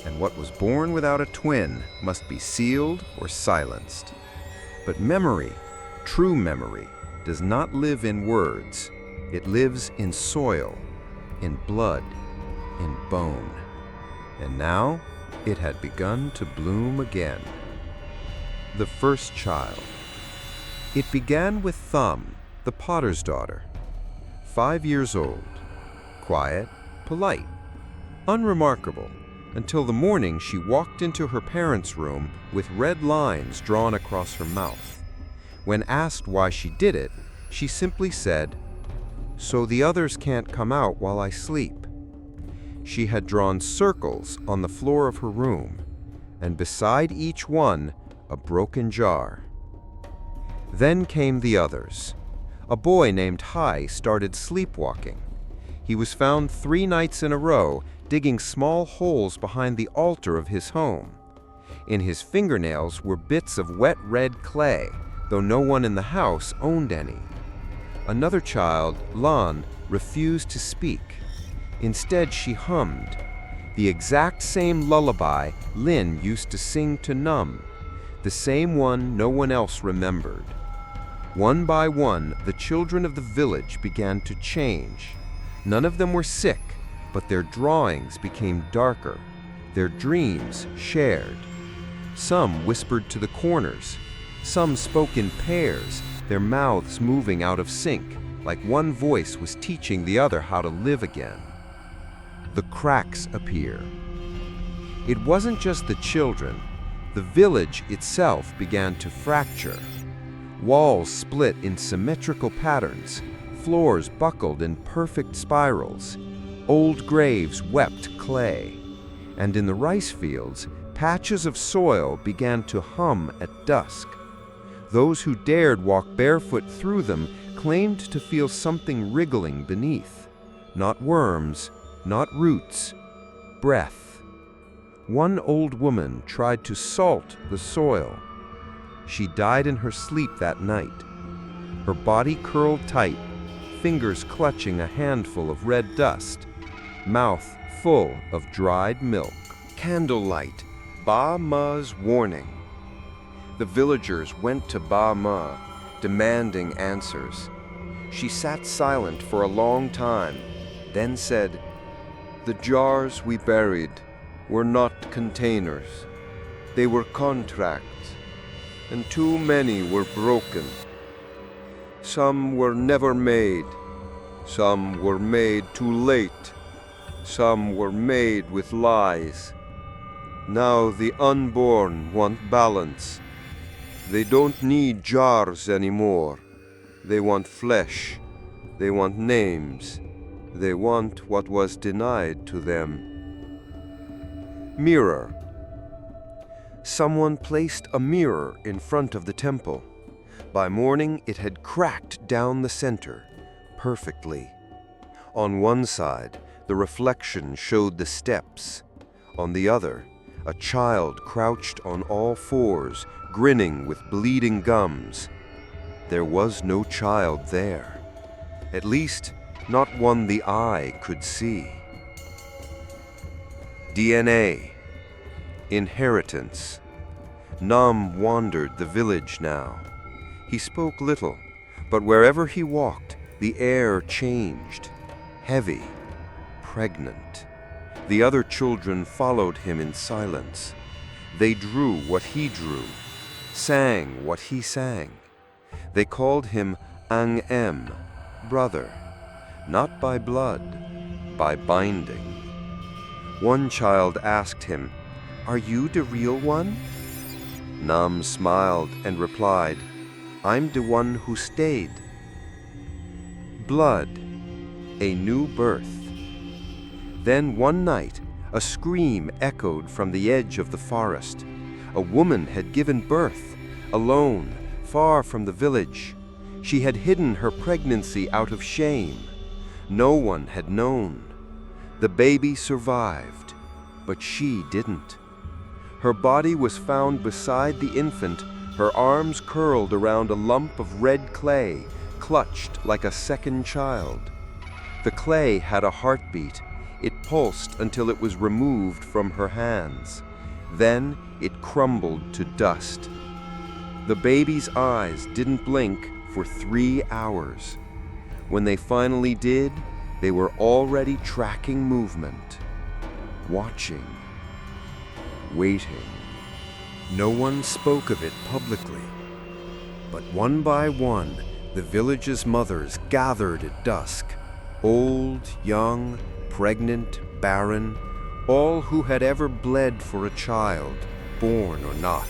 And what was born without a twin must be sealed or silenced. But memory, true memory, does not live in words. It lives in soil, in blood, in bone. And now it had begun to bloom again. The first child. It began with Thumb, the potter's daughter. 5 years old, quiet, polite, unremarkable, until the morning she walked into her parents' room with red lines drawn across her mouth. When asked why she did it, she simply said, "So the others can't come out while I sleep." She had drawn circles on the floor of her room, and beside each one, a broken jar. Then came the others. A boy named Hai started sleepwalking. He was found 3 nights in a row digging small holes behind the altar of his home. In his fingernails were bits of wet red clay, though no one in the house owned any. Another child, Lan, refused to speak. Instead, she hummed, the exact same lullaby Lin used to sing to Num, the same one no one else remembered. One by one, the children of the village began to change. None of them were sick, but their drawings became darker, their dreams shared. Some whispered to the corners, some spoke in pairs, their mouths moving out of sync, like one voice was teaching the other how to live again. The cracks appear. It wasn't just the children. The village itself began to fracture. Walls split in symmetrical patterns, floors buckled in perfect spirals. Old graves wept clay, and in the rice fields, patches of soil began to hum at dusk. Those who dared walk barefoot through them claimed to feel something wriggling beneath. Not worms, not roots, breath. One old woman tried to salt the soil. She died in her sleep that night. Her body curled tight, fingers clutching a handful of red dust, mouth full of dried milk. Candlelight, Ba Ma's warning. The villagers went to Ba Ma, demanding answers. She sat silent for a long time, then said, "The jars we buried were not containers. They were contracts, and too many were broken. Some were never made. Some were made too late. Some were made with lies. Now the unborn want balance. They don't need jars anymore. They want flesh. They want names. They want what was denied to them." Mirror. Someone placed a mirror in front of the temple. By morning, it had cracked down the center, perfectly. On one side, the reflection showed the steps. On the other, a child crouched on all fours, grinning with bleeding gums. There was no child there. At least, not one the eye could see. DNA. Inheritance. Nam wandered the village now. He spoke little, but wherever he walked, the air changed. Heavy, pregnant. The other children followed him in silence. They drew what he drew, sang what he sang. They called him Ang Em, brother, not by blood, by binding. One child asked him, "Are you the real one?" Nam smiled and replied, "I'm the one who stayed." Blood, a new birth. Then one night, a scream echoed from the edge of the forest. A woman had given birth, alone, far from the village. She had hidden her pregnancy out of shame. No one had known. The baby survived, but she didn't. Her body was found beside the infant, her arms curled around a lump of red clay, clutched like a second child. The clay had a heartbeat. It pulsed until it was removed from her hands. Then it crumbled to dust. The baby's eyes didn't blink for 3 hours. When they finally did, they were already tracking movement, watching, waiting. No one spoke of it publicly, but one by one, the village's mothers gathered at dusk, old, young, pregnant, barren, all who had ever bled for a child, born or not.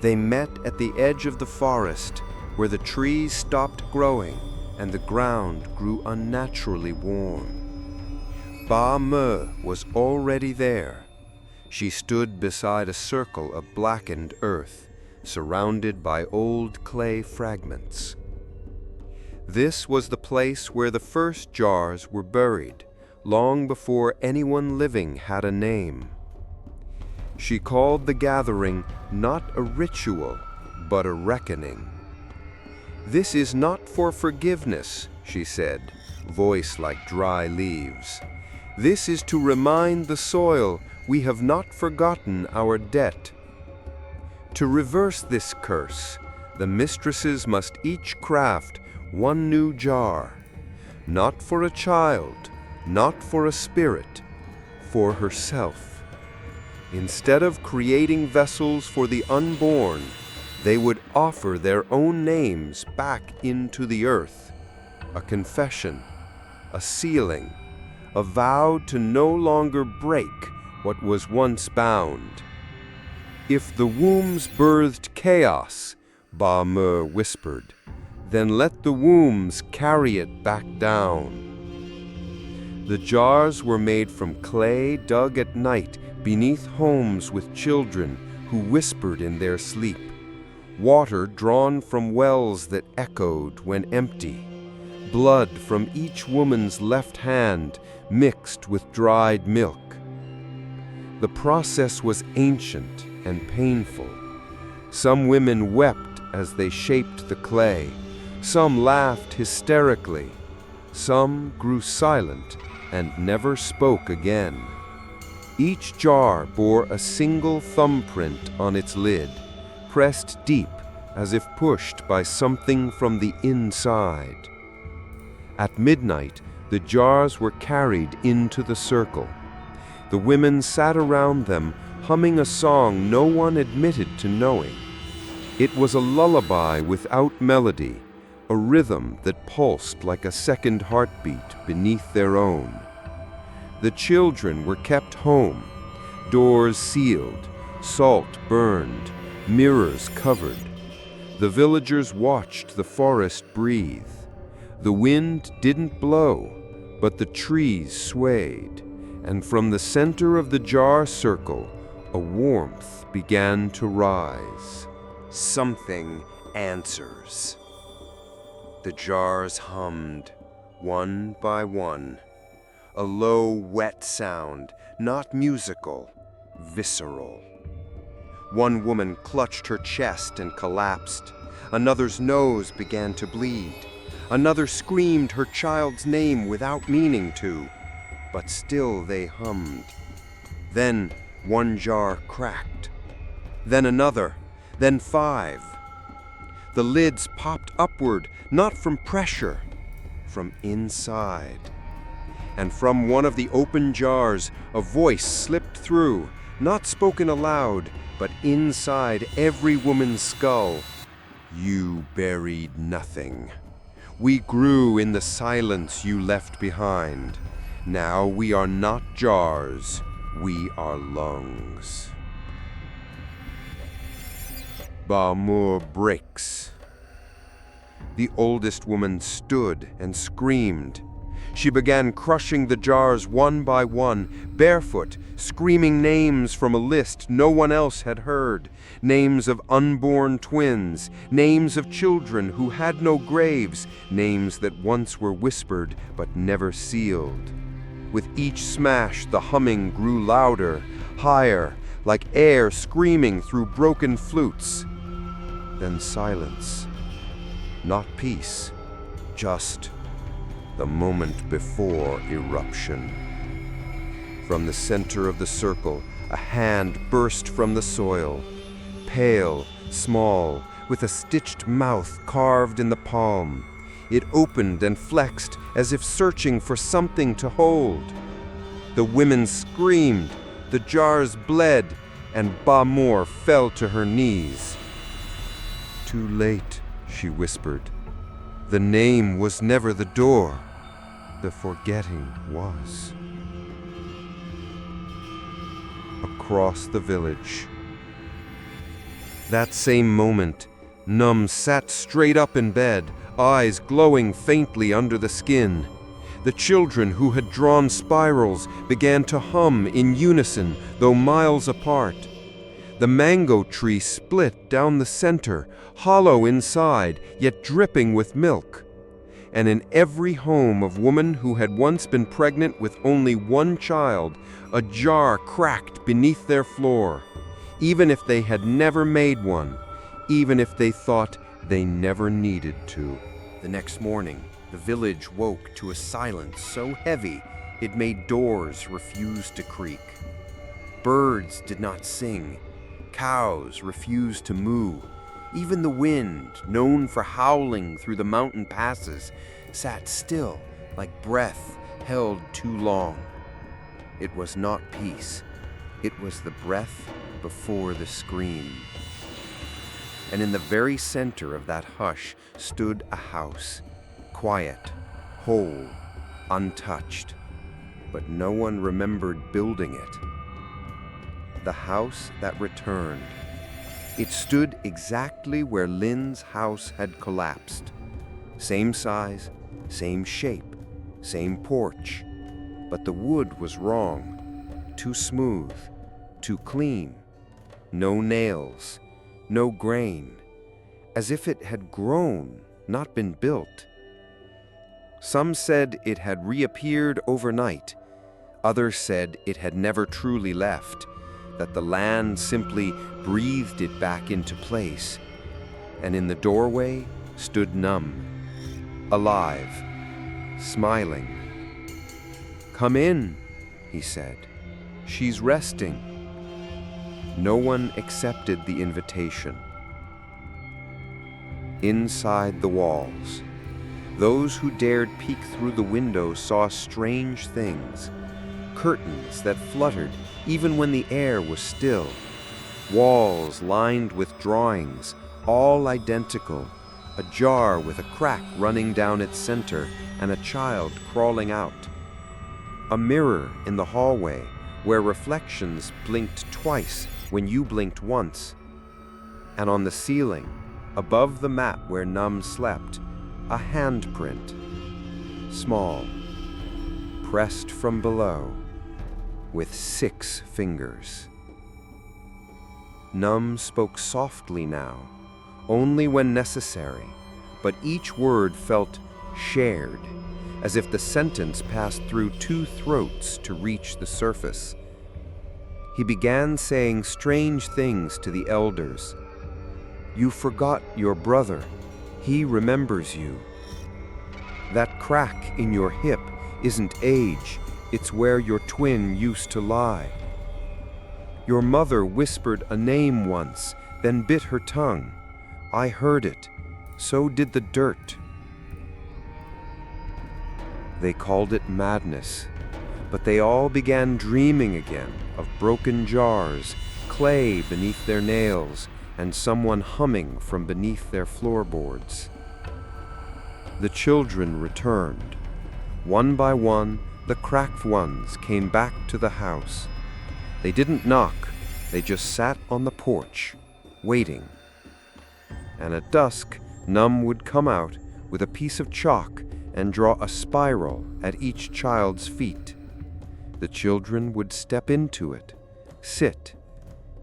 They met at the edge of the forest, where the trees stopped growing and the ground grew unnaturally warm. Ba Me was already there. She stood beside a circle of blackened earth, surrounded by old clay fragments. This was the place where the first jars were buried, long before anyone living had a name. She called the gathering not a ritual, but a reckoning. "This is not for forgiveness," she said, voice like dry leaves. "This is to remind the soil we have not forgotten our debt. To reverse this curse, the mistresses must each craft one new jar, not for a child, not for a spirit, for herself. Instead of creating vessels for the unborn, they would offer their own names back into the earth, a confession, a sealing, a vow to no longer break what was once bound. If the wombs birthed chaos," Ba Me whispered, "then let the wombs carry it back down." The jars were made from clay dug at night beneath homes with children who whispered in their sleep. water drawn from wells that echoed when empty, blood from each woman's left hand mixed with dried milk. The process was ancient and painful. Some women wept as they shaped the clay. Some laughed hysterically. Some grew silent and never spoke again. Each jar bore a single thumbprint on its lid, pressed deep as if pushed by something from the inside. At midnight, the jars were carried into the circle. The women sat around them, humming a song no one admitted to knowing. It was a lullaby without melody, a rhythm that pulsed like a second heartbeat beneath their own. The children were kept home, doors sealed, salt burned, mirrors covered. The villagers watched the forest breathe. The wind didn't blow, but the trees swayed, and from the center of the jar circle, a warmth began to rise. Something answers. The jars hummed, one by one. A low, wet sound, not musical, visceral. One woman clutched her chest and collapsed. Another's nose began to bleed. Another screamed her child's name without meaning to, but still they hummed. Then one jar cracked. Then another, then 5. The lids popped upward, not from pressure, from inside. And from one of the open jars, a voice slipped through, not spoken aloud, but inside every woman's skull. You buried nothing. We grew in the silence you left behind. Now we are not jars, we are lungs. Ba'Mur breaks. The oldest woman stood and screamed. She began crushing the jars one by one, barefoot, screaming names from a list no one else had heard, names of unborn twins, names of children who had no graves, names that once were whispered but never sealed. With each smash, the humming grew louder, higher, like air screaming through broken flutes. Then silence. Not peace, just the moment before eruption. From the center of the circle, a hand burst from the soil, pale, small, with a stitched mouth carved in the palm. It opened and flexed as if searching for something to hold. The women screamed, the jars bled, and Ba'Mur fell to her knees. Too late, she whispered. The name was never the door. The forgetting was. Across the village. That same moment, Num sat straight up in bed, eyes glowing faintly under the skin. The children who had drawn spirals began to hum in unison, though miles apart. The mango tree split down the center, hollow inside, yet dripping with milk. And in every home of woman who had once been pregnant with only one child, a jar cracked beneath their floor, even if they had never made one, even if they thought they never needed to. The next morning, the village woke to a silence so heavy it made doors refuse to creak. Birds did not sing. Cows refused to moo. Even the wind, known for howling through the mountain passes, sat still like breath held too long. It was not peace. It was the breath before the scream. And in the very center of that hush stood a house, quiet, whole, untouched. But no one remembered building it. The house that returned. It stood exactly where Lynn's house had collapsed. Same size, same shape, same porch. But the wood was wrong. Too smooth, too clean. No nails, no grain, as if it had grown, not been built. Some said it had reappeared overnight. Others said it had never truly left, that the land simply breathed it back into place. And in the doorway stood Num, alive, smiling. "Come in," he said. "She's resting." No one accepted the invitation. Inside the walls, those who dared peek through the window saw strange things. Curtains that fluttered even when the air was still. Walls lined with drawings, all identical. A jar with a crack running down its center and a child crawling out. A mirror in the hallway where reflections blinked twice when you blinked once. And on the ceiling, above the mat where Num slept, a handprint, small, pressed from below, with 6 fingers. Num spoke softly now, only when necessary, but each word felt shared, as if the sentence passed through 2 throats to reach the surface. He began saying strange things to the elders. "You forgot your brother. He remembers you. That crack in your hip isn't age, it's where your twin used to lie. Your mother whispered a name once, then bit her tongue. I heard it. So did the dirt." They called it madness, but they all began dreaming again of broken jars, clay beneath their nails, and someone humming from beneath their floorboards. The children returned. One by one, the cracked ones came back to the house. They didn't knock, they just sat on the porch, waiting. And at dusk, Num would come out with a piece of chalk and draw a spiral at each child's feet. The children would step into it, sit,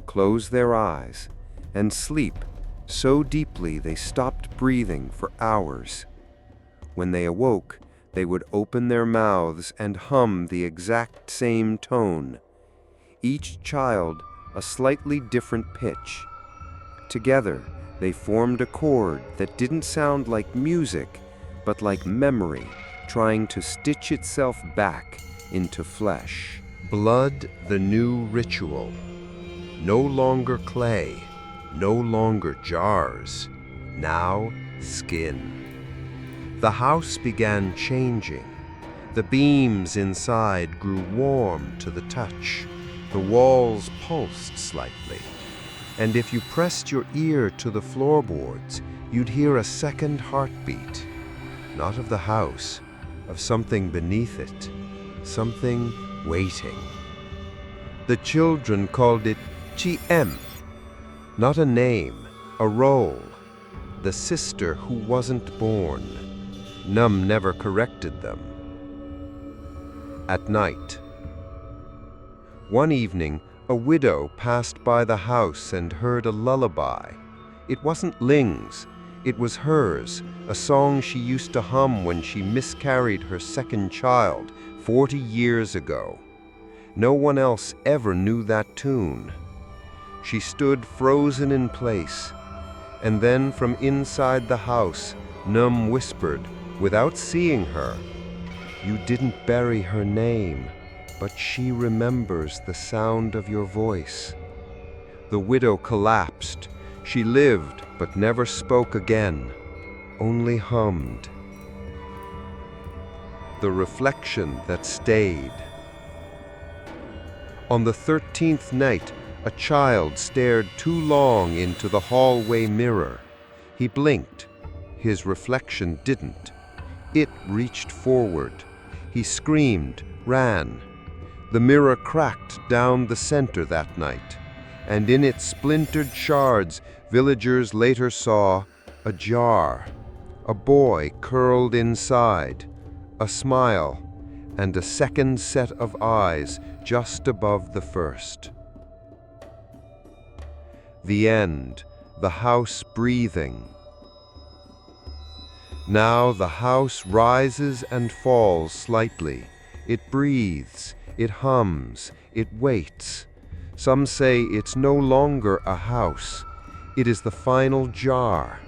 close their eyes, and sleep so deeply they stopped breathing for hours. When they awoke, they would open their mouths and hum the exact same tone, each child a slightly different pitch. Together, they formed a chord that didn't sound like music, but like memory trying to stitch itself back into flesh. Blood, the new ritual. No longer clay, no longer jars, now skin. The house began changing. The beams inside grew warm to the touch. The walls pulsed slightly. And if you pressed your ear to the floorboards, you'd hear a second heartbeat. Not of the house, of something beneath it, something waiting. The children called it Chi-em, not a name, a role, the sister who wasn't born. Num never corrected them. At night, one evening, a widow passed by the house and heard a lullaby. It wasn't Ling's, it was hers, a song she used to hum when she miscarried her second child 40 years ago. No one else ever knew that tune. She stood frozen in place, and then from inside the house, Num whispered, without seeing her, "You didn't bury her name, but she remembers the sound of your voice." The widow collapsed. She lived, but never spoke again, only hummed. The reflection that stayed. On the 13th night, a child stared too long into the hallway mirror. He blinked. His reflection didn't. It reached forward. He screamed, ran. The mirror cracked down the center that night, and in its splintered shards, villagers later saw a jar, a boy curled inside, a smile, and a second set of eyes just above the first. The end, the house breathing, Now the house rises and falls slightly. It breathes, it hums, it waits. Some say it's no longer a house. It is the final jar,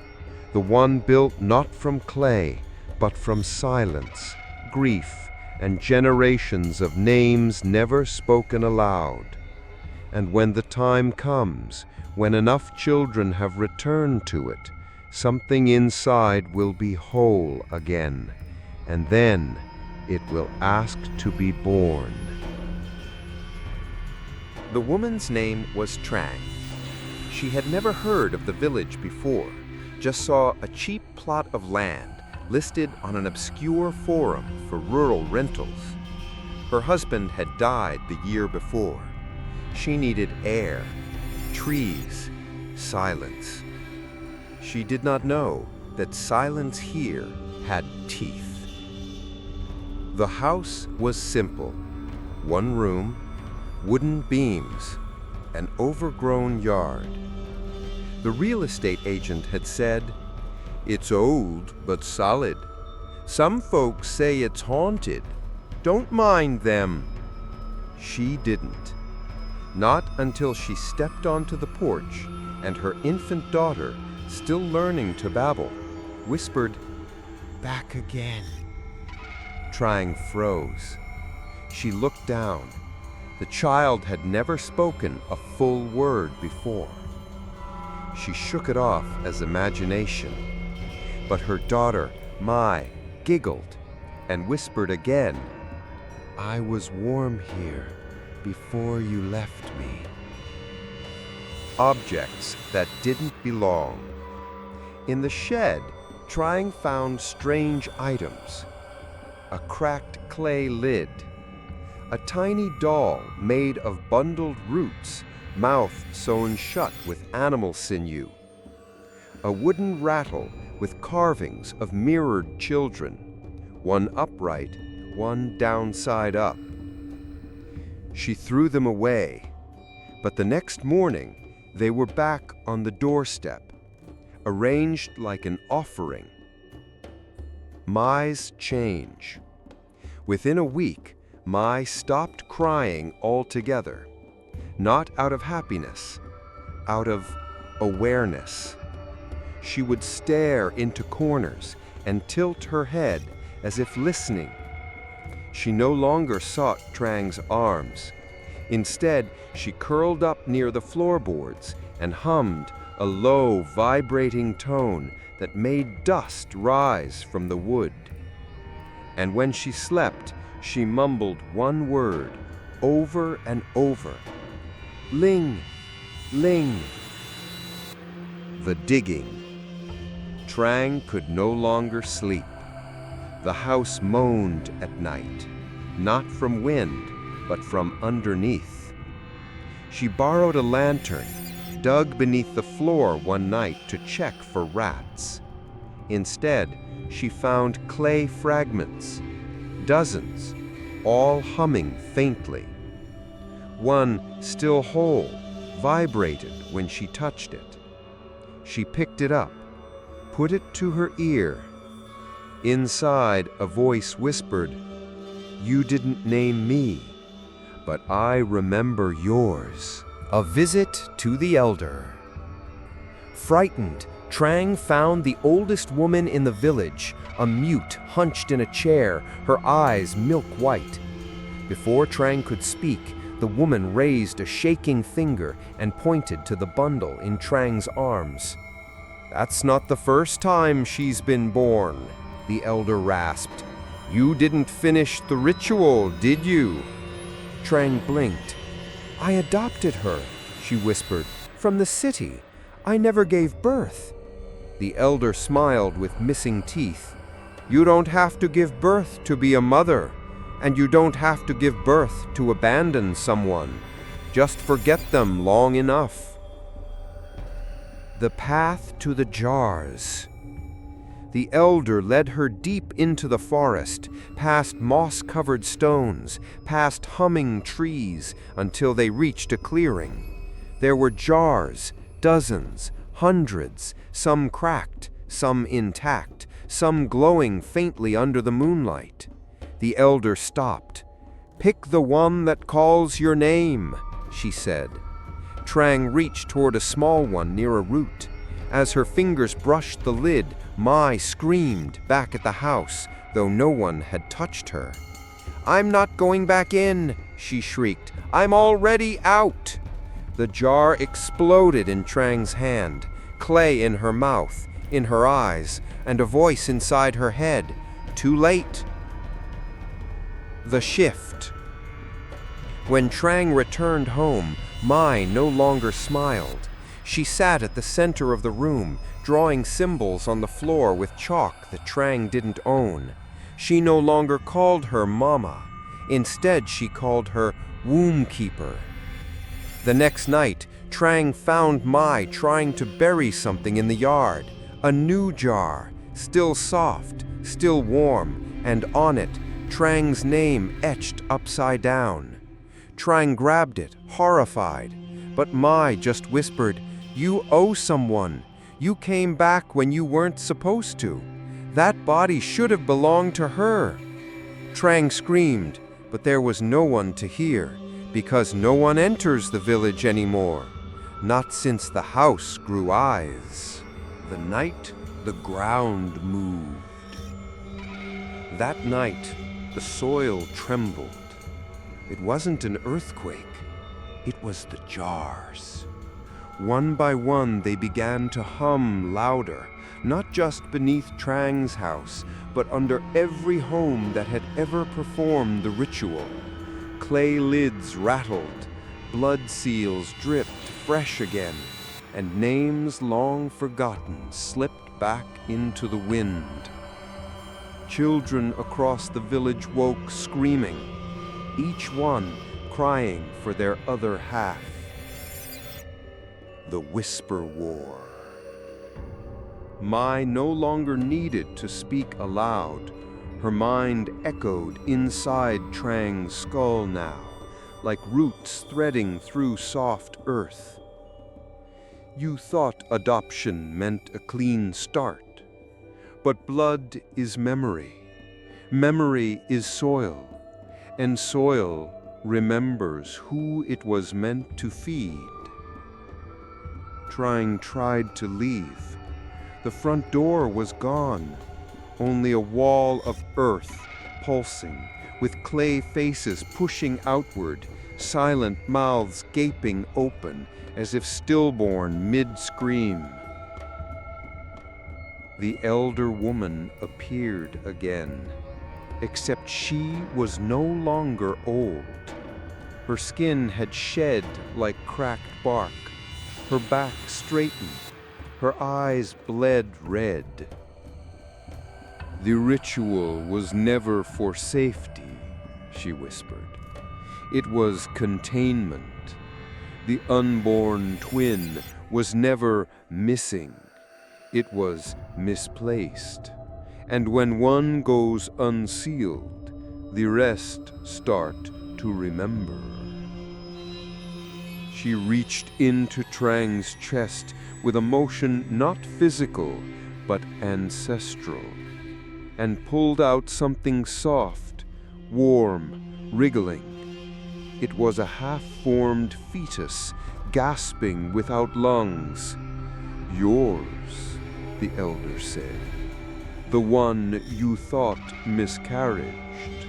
the one built not from clay, but from silence, grief, and generations of names never spoken aloud. And when the time comes, when enough children have returned to it, something inside will be whole again, and then it will ask to be born. The woman's name was Trang. She had never heard of the village before, just saw a cheap plot of land listed on an obscure forum for rural rentals. Her husband had died the year before. She needed air, trees, silence. She did not know that silence here had teeth. The house was simple. One room, wooden beams, an overgrown yard. The real estate agent had said, "It's old but solid. Some folks say it's haunted. Don't mind them." She didn't. Not until she stepped onto the porch and her infant daughter, still learning to babble, whispered, "Back again." Trang froze. She looked down. The child had never spoken a full word before. She shook it off as imagination. But her daughter, Mai, giggled and whispered again, "I was warm here before you left me." Objects that didn't belong. In the shed, Trang found strange items. A cracked clay lid. A tiny doll made of bundled roots, mouth sewn shut with animal sinew. A wooden rattle with carvings of mirrored children, one upright, one downside up. She threw them away, but the next morning they were back on the doorstep, arranged like an offering. Mai's change. Within a week, Mai stopped crying altogether, not out of happiness, out of awareness. She would stare into corners and tilt her head as if listening. She no longer sought Trang's arms. Instead, she curled up near the floorboards and hummed a low, vibrating tone that made dust rise from the wood. And when she slept, she mumbled one word over and over. "Ling, Ling." The digging. Trang could no longer sleep. The house moaned at night, not from wind, but from underneath. She borrowed a lantern, dug beneath the floor one night to check for rats. Instead, she found clay fragments, dozens, all humming faintly. One, still whole, vibrated when she touched it. She picked it up, put it to her ear. Inside, a voice whispered, "You didn't name me, but I remember yours." A visit to the elder. Frightened, Trang found the oldest woman in the village, a mute hunched in a chair, her eyes milk white. Before Trang could speak, the woman raised a shaking finger and pointed to the bundle in Trang's arms. "That's not the first time she's been born," the elder rasped. "You didn't finish the ritual, did you?" Trang blinked. "I adopted her," she whispered, "from the city. I never gave birth." The elder smiled with missing teeth. "You don't have to give birth to be a mother, and you don't have to give birth to abandon someone. Just forget them long enough." The path to the jars. The elder led her deep into the forest, past moss-covered stones, past humming trees, until they reached a clearing. There were jars, dozens, hundreds, some cracked, some intact, some glowing faintly under the moonlight. The elder stopped. "Pick the one that calls your name," she said. Trang reached toward a small one near a root. As her fingers brushed the lid, Mai screamed back at the house, though no one had touched her. "I'm not going back in," she shrieked. "I'm already out." The jar exploded in Trang's hand, clay in her mouth, in her eyes, and a voice inside her head. Too late. The shift. When Trang returned home, Mai no longer smiled. She sat at the center of the room, drawing symbols on the floor with chalk that Trang didn't own. She no longer called her Mama. Instead, she called her Womb Keeper. The next night, Trang found Mai trying to bury something in the yard. A new jar, still soft, still warm, and on it, Trang's name etched upside down. Trang grabbed it, horrified, but Mai just whispered, "You owe someone. You came back when you weren't supposed to. That body should have belonged to her." Trang screamed, but there was no one to hear, because no one enters the village anymore, not since the house grew eyes. The night, the ground moved. That night, the soil trembled. It wasn't an earthquake, it was the jars. One by one, they began to hum louder, not just beneath Trang's house, but under every home that had ever performed the ritual. Clay lids rattled, blood seals dripped fresh again, and names long forgotten slipped back into the wind. Children across the village woke screaming, each one crying for their other half. The Whisper War. Mai no longer needed to speak aloud. Her mind echoed inside Trang's skull now, like roots threading through soft earth. You thought adoption meant a clean start, but blood is memory. Memory is soil, and soil remembers who it was meant to feed. Trang tried to leave. The front door was gone, only a wall of earth pulsing, with clay faces pushing outward, silent mouths gaping open as if stillborn mid-scream. The elder woman appeared again, except she was no longer old. Her skin had shed like cracked bark, her back straightened, her eyes bled red. "The ritual was never for safety," she whispered. "It was containment. The unborn twin was never missing. It was misplaced. And when one goes unsealed, the rest start to remember." She reached into Trang's chest with a motion not physical, but ancestral, and pulled out something soft, warm, wriggling. It was a half-formed fetus, gasping without lungs. "Yours," the elder said. "The one you thought miscarriaged."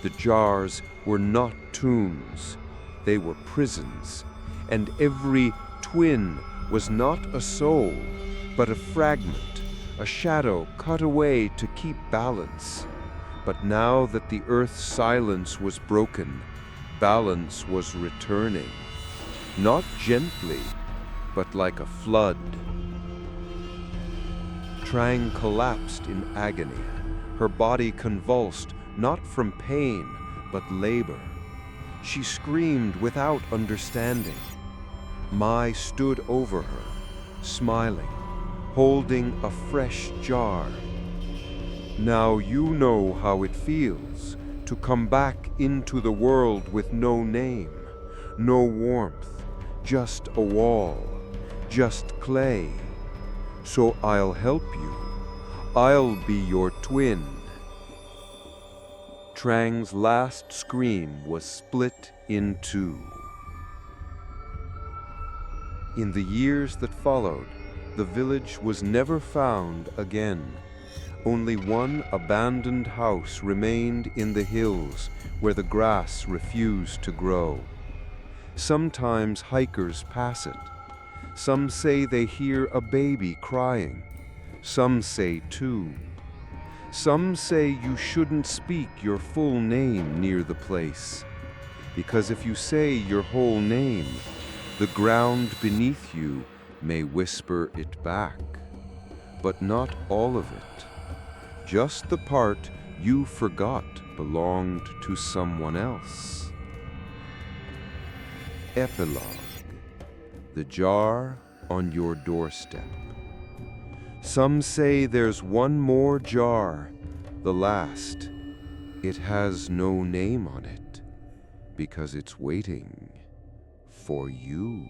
The jars were not tombs. They were prisons, and every twin was not a soul, but a fragment, a shadow cut away to keep balance. But now that the earth's silence was broken, balance was returning, not gently, but like a flood. Trang collapsed in agony, her body convulsed, not from pain, but labor. She screamed without understanding. Mai stood over her, smiling, holding a fresh jar. "Now you know how it feels to come back into the world with no name, no warmth, just a wall, just clay. So I'll help you I'll be your twin. Trang's last scream was split in two. In the years that followed, the village was never found again. Only one abandoned house remained in the hills where the grass refused to grow. Sometimes hikers pass it. Some say they hear a baby crying. Some say two. Some say you shouldn't speak your full name near the place, because if you say your whole name, the ground beneath you may whisper it back. But not all of it. Just the part you forgot belonged to someone else. Epilogue. The jar on your doorstep. Some say there's one more jar, the last. It has no name on it, because it's waiting for you.